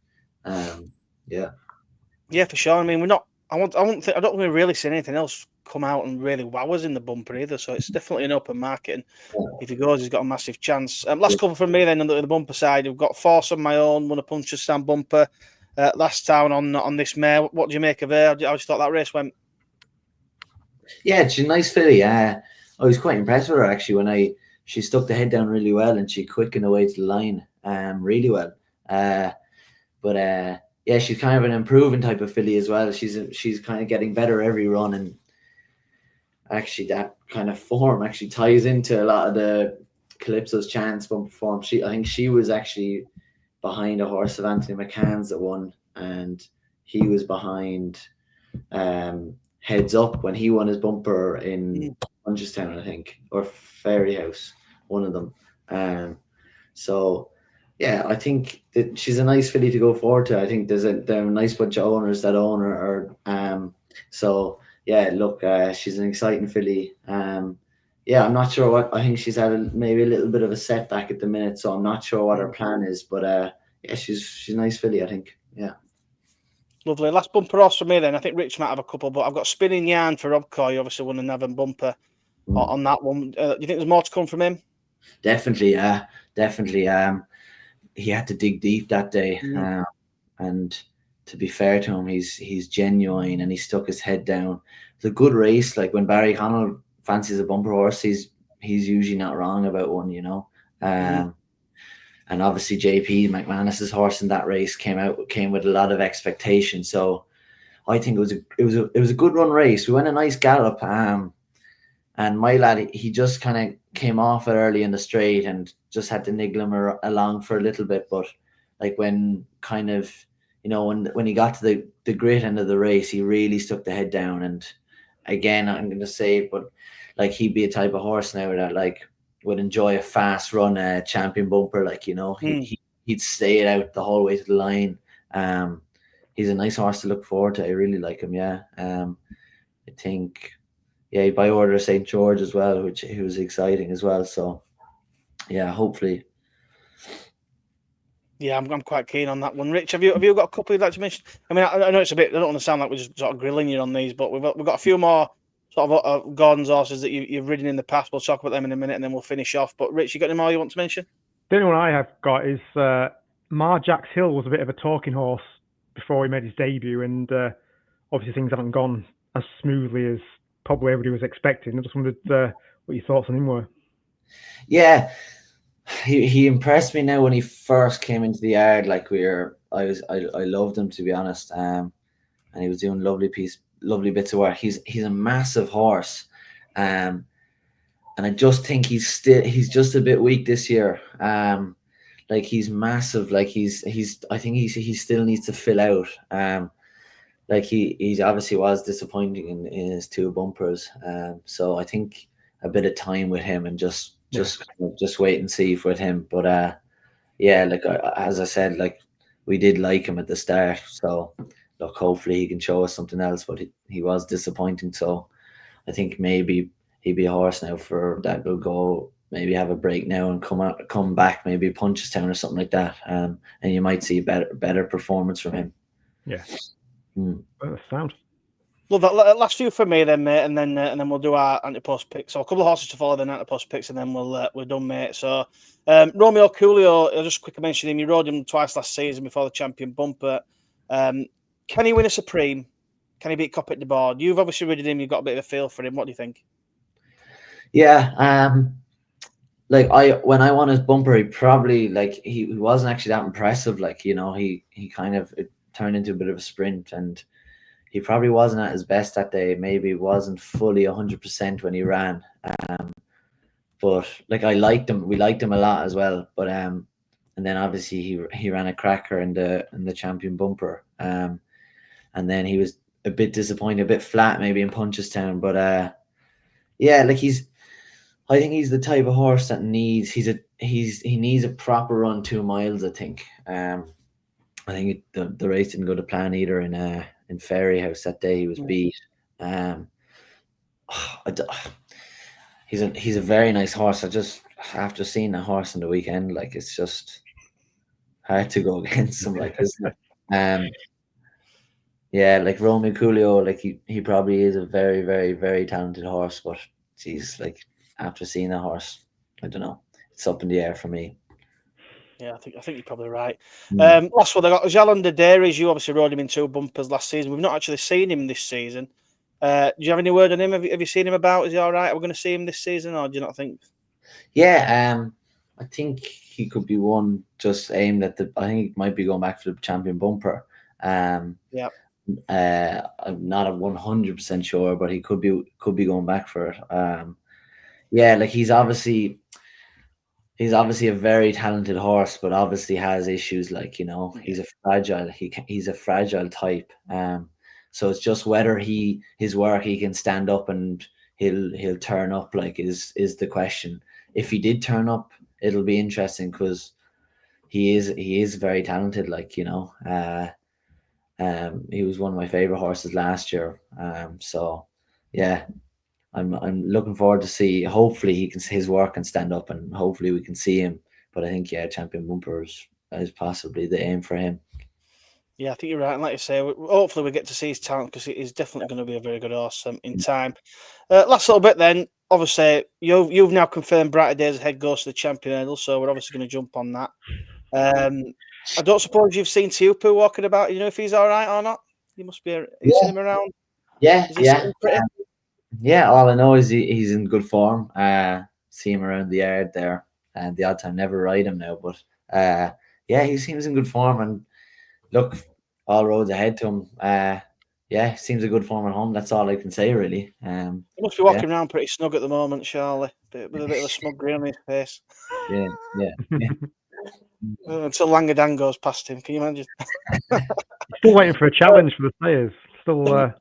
Yeah, for sure. I mean, I don't think we really seen anything else come out and really wow us in the bumper either. So it's definitely an open market, and if he goes, he's got a massive chance. Last couple from me then on the bumper side, we've got Forceonmyown, won a Punchestown bumper last town on this mare. What do you make of her? I just thought that race went. Yeah, she's a nice filly. I was quite impressed with her actually when she stuck the head down really well, and she quickened away to the line really well. She's kind of an improving type of filly as well. She's kind of getting better every run, and actually that kind of form actually ties into a lot of the Kalypso'chance bumper form. I think she was actually behind a horse of Anthony McCann's that won, and he was behind Heads Up when he won his bumper in Punchestown, I think, or Fairy House, one of them. Yeah, I think that she's a nice filly to go forward to. I think there are a nice bunch of owners that own her. So yeah, look, she's an exciting filly. Yeah, I'm not sure what I think she's had maybe a little bit of a setback at the minute, so I'm not sure what her plan is. But yeah, she's a nice filly, I think. Yeah. Lovely. Last bumper horse for me then. I think Rich might have a couple, but I've got Spinningayarn for Rob Coy. Obviously won another bumper on that one. Do you think there's more to come from him? Definitely, yeah, definitely. He had to dig deep that day, and to be fair to him, he's genuine and he stuck his head down. It's a good race. Like when Barry Connell fancies a bumper horse, he's usually not wrong about one, you know. And obviously JP McManus's horse in that race came with a lot of expectation. So I think it was a good run race. We went a nice gallop. And my lad, he just kind of came off it early in the straight and just had to niggle him along for a little bit. But like when kind of, you know, when he got to the great end of the race, he really stuck the head down. And again, I'm going to say it, but like he'd be a type of horse now that like would enjoy a fast run, champion bumper. Like, you know, he'd stay it out the whole way to the line. He's a nice horse to look forward to. I really like him. Yeah. I think. Yeah, by order of St. George as well, which was exciting as well. So, yeah, hopefully. Yeah, I'm quite keen on that one. Rich, have you got a couple you'd like to mention? I mean, I know it's a bit. I don't want to sound like we're just sort of grilling you on these, but we've got a few more sort of Gordon's horses that you've ridden in the past. We'll talk about them in a minute, and then we'll finish off. But Rich, you got any more you want to mention? The only one I have got is Marjack's Hill was a bit of a talking horse before he made his debut, and obviously things haven't gone as smoothly as probably everybody was expecting. I just wondered what your thoughts on him were. Yeah, he impressed me now when he first came into the yard. Like I loved him, to be honest. And he was doing lovely bits of work. He's a massive horse, and I just think he's just a bit weak this year. Like he's massive. Like I think he still needs to fill out. Like he's obviously was disappointing in his two bumpers. So I think a bit of time with him and just wait and see with him. But yeah, like as I said, like we did like him at the start. So look, hopefully he can show us something else. But he was disappointing. So I think maybe he'd be a horse now for that will go. Maybe have a break now and come back, maybe Punchestown or something like that. And you might see better performance from him. Yeah. Sound. Well, that last few for me then, mate, and then we'll do our anti-post picks. So a couple of horses to follow, then anti-post picks, and then we're done, mate. So Romeo Coolio, I'll just quickly mention him. You rode him twice last season before the champion bumper. Can he win a Supreme? Can he beat Cop at the board? You've obviously ridden him. You've got a bit of a feel for him. What do you think? Yeah, like when I won his bumper, he probably he wasn't actually that impressive. Like, you know, he kind of it turned into a bit of a sprint, and he probably wasn't at his best that day. Maybe wasn't fully 100% when he ran. But like I liked him. We liked him a lot as well. But and then obviously he ran a cracker in the champion bumper. And then he was a bit disappointed, a bit flat maybe in Punchestown. But yeah, like I think he's the type of horse that needs he needs a proper run 2 miles, I think. I think the race didn't go to plan either in Ferry House that day. He was beat. He's a very nice horse. I just, after seeing the horse on the weekend, like it's just hard to go against him, like, isn't it? Yeah, like Romeo Coolio, like he probably is a very, very, very talented horse, but geez, like after seeing the horse, I don't know. It's up in the air for me. Yeah, I think you're probably right. Last one, I got Jalon D'oudairies. You obviously rode him in 2 bumpers last season. We've not actually seen him this season. Do you have any word on him? Have you seen him about? Is he all right? Are we going to see him this season, or do you not think? Yeah, I think he could be one just aimed at I think he might be going back for the champion bumper. Yeah. I'm not 100% sure, but he could be going back for it. Yeah, like he's obviously a very talented horse, but obviously has issues. Like, you know, he's a fragile type. So it's just whether his work he can stand up and he'll turn up, like is the question. If he did turn up, it'll be interesting because he is very talented. Like, he was one of my favorite horses last year. So yeah, I'm looking forward to see. Hopefully, his work can stand up, and hopefully we can see him. But I think Champion Bumper is possibly the aim for him. Yeah, I think you're right. And like you say, hopefully we get to see his talent because he's definitely going to be a very good horse in time. Last little bit then. Obviously, you've now confirmed Brighter Days Ahead goes to the Champion Hurdle, so we're obviously going to jump on that. I don't suppose you've seen Teahupoo walking about. You know if he's all right or not? He must be. You seen him around? Yeah, Is he sitting pretty? yeah. All I know is he's in good form. See him around the yard there, and the odd time never ride him now. But yeah, he seems in good form, and look, all roads ahead to him. Yeah, seems a good form at home. That's all I can say, really. He must be walking around pretty snug at the moment, Charlie, with a bit of a smug grin on his face. Yeah. Until Langadan goes past him, can you imagine? Still waiting for a challenge for the players. Still. I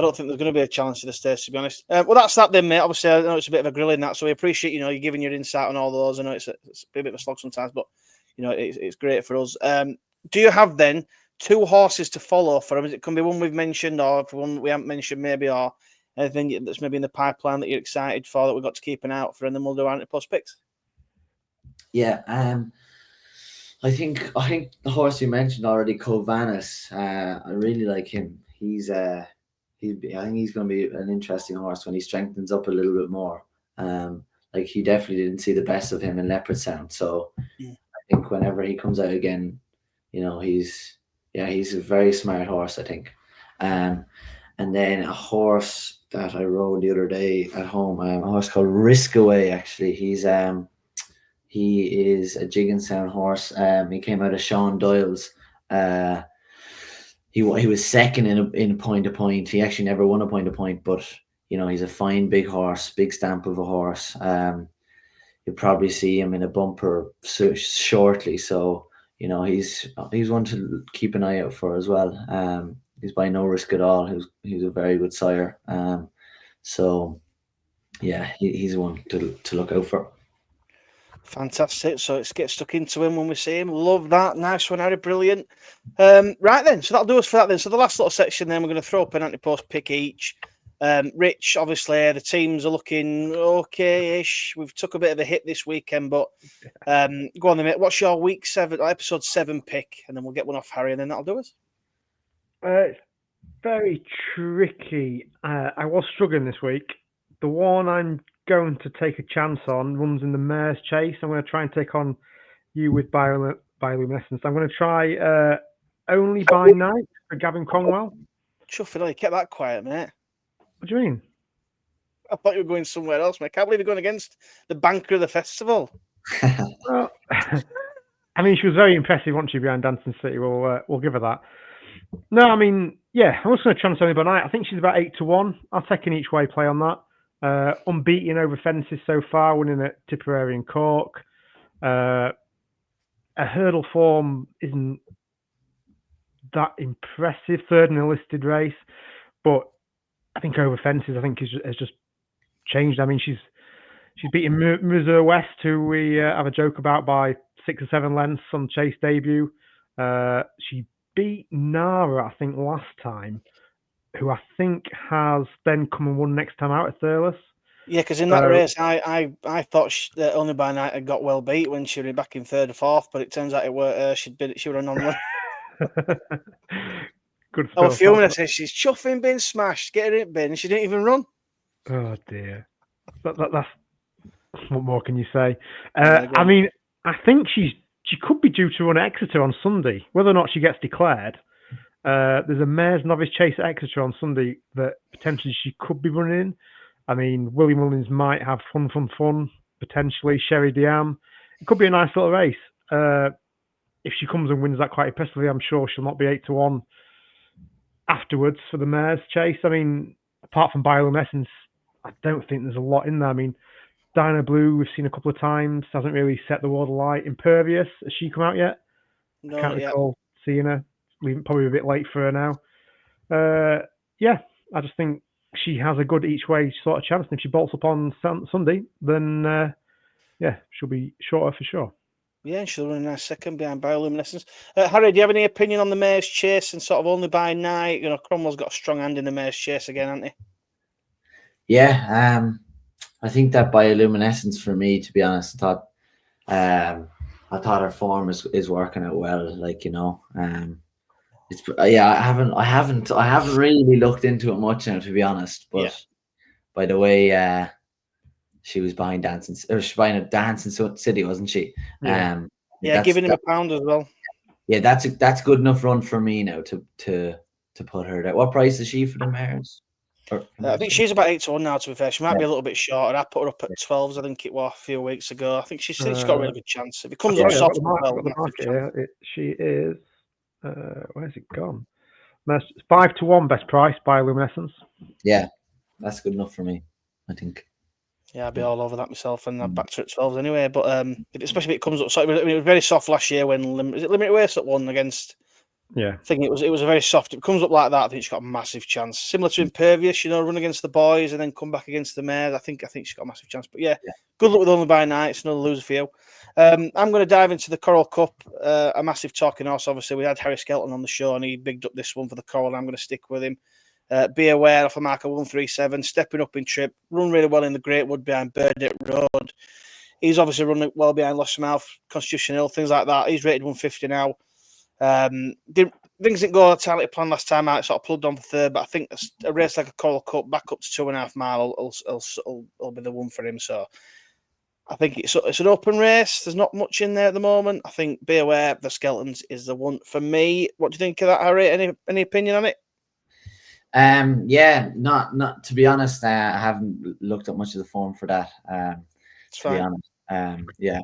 don't think there's going to be a challenge to the stage, to be honest. Well, that's that then, mate. Obviously, I know it's a bit of a grilling that, so we appreciate you giving your insight on all those. I know it's a bit of a slog sometimes, but it's great for us. Do you have then 2 horses to follow for them? It can be one we've mentioned, or one we haven't mentioned, maybe, or anything that's maybe in the pipeline that you're excited for that we've got to keep an eye out for, and then we'll do Ante Plus picks. Yeah. I think the horse you mentioned already, Kovanis. I really like him. I think he's going to be an interesting horse when he strengthens up a little bit more. Like, he definitely didn't see the best of him in Leopard Sound. So I think whenever he comes out again, he's a very smart horse, I think. And then a horse that I rode the other day at home, a horse called Riskaway. Actually, he is a jig and sound horse. He came out of Sean Doyle's. He was second in point to point. He actually never won a point to point, but he's a fine big horse, big stamp of a horse. You'll probably see him in a bumper shortly. So he's one to keep an eye out for as well. He's by no risk at all. He's a very good sire. So yeah, he's one to look out for. Fantastic. So let's get stuck into him when we see him. Love that. Nice one, Harry. Brilliant. Right then. So that'll do us for that then. So the last little section then, we're going to throw up an Ante-Post pick each. Rich, obviously, the teams are looking okay-ish. We've took a bit of a hit this weekend, but go on then, mate. What's your episode 7 pick? And then we'll get one off Harry, and then that'll do us. It's very tricky. I was struggling this week. The one I'm going to take a chance on runs in the Mare's Chase. I'm going to try and take on you with bioluminescence. I'm going to try Only by Night for Gavin Conwell. Chuffy, you kept that quiet, mate. What do you mean? I thought you were going somewhere else, mate. I can't believe you're going against the banker of the festival. Well, I mean, she was very impressive, wasn't she, behind Dancing City? We'll give her that. No, I mean, yeah, I'm also going to chance Only by Night. I think she's about 8-1. I'll take an each way play on that. Unbeaten over fences so far, winning at Tipperary and Cork. Her hurdle form isn't that impressive, third in a listed race, but I think over fences, I think has just changed. I mean, she's beaten Missouri West, who we have a joke about, by 6 or 7 lengths on Chase debut. She beat Nara, I think, last time, who I think has then come and won next time out at Thurles. Yeah, because in that race, I thought that Only by Night had got well beat when she was back in 3rd or 4th, but it turns out it were she were a non-run. Good stuff. Oh, a few minutes says she's chuffing, being smashed, get her in bin, and she didn't even run. Oh dear. That's what more can you say? I mean, I think she could be due to run at Exeter on Sunday. Whether or not she gets declared, there's a Mare's Novice Chase at Exeter on Sunday that potentially she could be running in. I mean, Willie Mullins might have fun, potentially. Sherry Diam. It could be a nice little race. If she comes and wins that quite impressively, I'm sure she'll not be 8-1 afterwards for the Mare's Chase. I mean, apart from bioluminescence, I don't think there's a lot in there. I mean, Dinah Blue, we've seen a couple of times, hasn't really set the world alight. Impervious, has she come out yet? No, I can't recall seeing her. Probably a bit late for her now. Yeah, I just think she has a good each way sort of chance. And if she bolts up on Sunday, then yeah, she'll be shorter for sure. Yeah, and she'll run a nice second behind Bioluminescence. Harry, do you have any opinion on the mare's chase and sort of only by night? You know, Cromwell's got a strong hand in the mare's chase again, hasn't he? Yeah, I think that Bioluminescence for me, to be honest, I thought her form is working out well. Like, you know, it's yeah. I haven't really looked into it much now, to be honest. But Yeah. by the way, she was buying Dancing, or she was buying a Dancing City, wasn't she? Yeah. Yeah, giving him a pound as well. Yeah, that's good enough run for me now to put her there. What price is she for the mares? I think she's about 8-1 now, to be fair. She might be a little bit shorter. I put her up at 12s, I think it was a few weeks ago. I think she's got a really good chance. If it comes up I've soft, got the market here. She is, where's it gone? 5-1 best price Bioluminescence. Yeah, that's good enough for me, I think. Yeah, I'd be all over that myself, and I'd back to her at 12s anyway. But especially if it comes up, so it was very soft last year when Limited Waste that won against. Yeah, I think it was a very soft. If it comes up like that, I think she's got a massive chance. Similar to Impervious, you know, run against the boys and then come back against the mares. I think she's got a massive chance. But yeah, good luck with Only by Night. It's another loser for you. I'm going to dive into the Coral Cup. A massive talking horse. Obviously, we had Harry Skelton on the show, and he bigged up this one for the Coral. And I'm going to stick with him. Be Aware off a mark of 137, stepping up in trip, run really well in the Great Wood behind Burdett Road. He's obviously running well behind Lost Mouth, Constitution Hill, things like that. He's rated 150 now. Things didn't go entirely to plan last time out. It sort of plugged on for third, but I think a race like a Coral Cup back up to 2.5 mile will be the one for him. So I think it's an open race. There's not much in there at the moment. I think Be Aware the Skeletons is the one for me. What do you think of that, Harry? Any opinion on it? Yeah, not to be honest. I haven't looked at much of the form for that. To be honest. Yeah.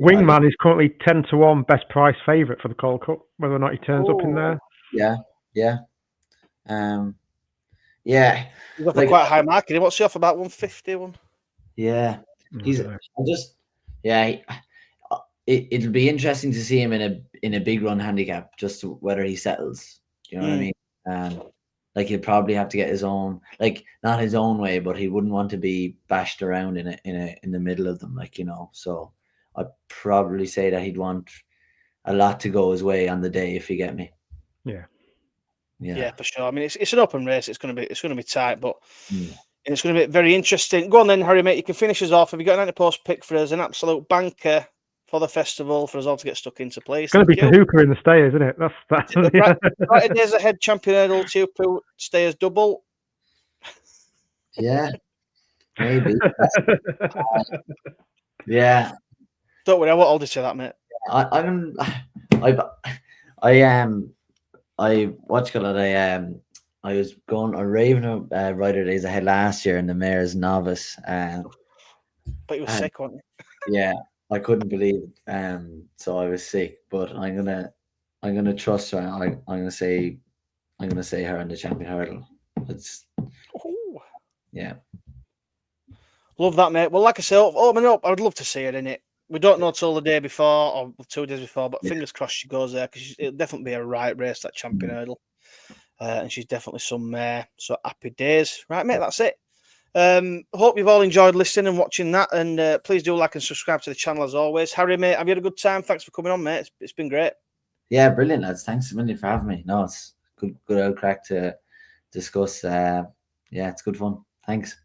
Wingman is currently 10-1 best price favourite for the Coral Cup, whether or not he turns up in there. Yeah. He's off a quite high market. What's he off, about 150? Yeah. It'll be interesting to see him in a big run handicap, just whether he settles. Do you know what I mean? Like, he'll probably have to get his own, like, not his own way, but he wouldn't want to be bashed around in the middle of them, like, you know. So I'd probably say that he'd want a lot to go his way on the day, if you get me. Yeah, for sure. I mean, it's an open race. It's going to be tight, but it's going to be very interesting. Go on then, Harry, mate. You can finish us off. Have you got an anti-post pick for us? An absolute banker for the festival for us all to get stuck into place. It's going to be Teahupoo in the stayers, isn't it? That's right days ahead. Champion Hurdle, Teahupoo stayers double. Yeah, maybe. Yeah. Don't worry, I won't hold you to that, mate. I was going a Raven Rider days ahead last year in the Mayor's Novice. But you were sick, weren't you? Yeah, I couldn't believe it. So I was sick, but I'm gonna trust her. I'm gonna say her in the Champion Hurdle. Yeah. Love that, mate. Well, like I said, open up. I would love to see her in it. We don't know till the day before or 2 days before, but fingers crossed she goes there, because it'll definitely be a right race, that Champion Hurdle. And she's definitely some so happy days. Right, mate, that's it. Hope you've all enjoyed listening and watching that, and please do like and subscribe to the channel as always. Harry, mate, have you had a good time? Thanks for coming on, mate. It's been great. Yeah, brilliant, lads. Thanks a million for having me. No, it's good old crack to discuss. Yeah, it's good fun. Thanks.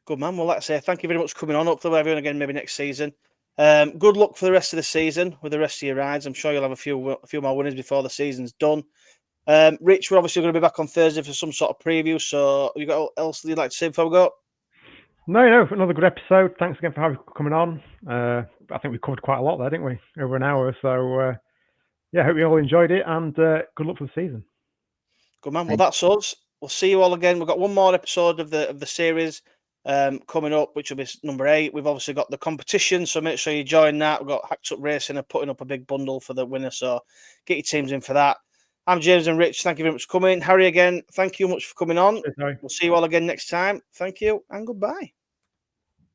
Good man. Well, like I say, thank you very much for coming on. Hopefully, everyone again maybe next season. Good luck for the rest of the season with the rest of your rides. I'm sure you'll have a few more winners before the season's done. Rich, we're obviously going to be back on Thursday for some sort of preview. So, have you got else you'd like to say before we go? No, another good episode. Thanks again for coming on. I think we covered quite a lot there, didn't we? Over an hour. So, yeah, hope you all enjoyed it, and good luck for the season. Good man. Well, that's us. We'll see you all again. We've got one more episode of the series coming up, which will be number 8. We've obviously got the competition, so make sure you join that. We've got Hacked Up Racing and putting up a big bundle for the winner, so get your teams in for that. I'm James and Rich. Thank you very much for coming. Harry, again, thank you much for coming on. Cheers, we'll see you all again next time. Thank you and goodbye.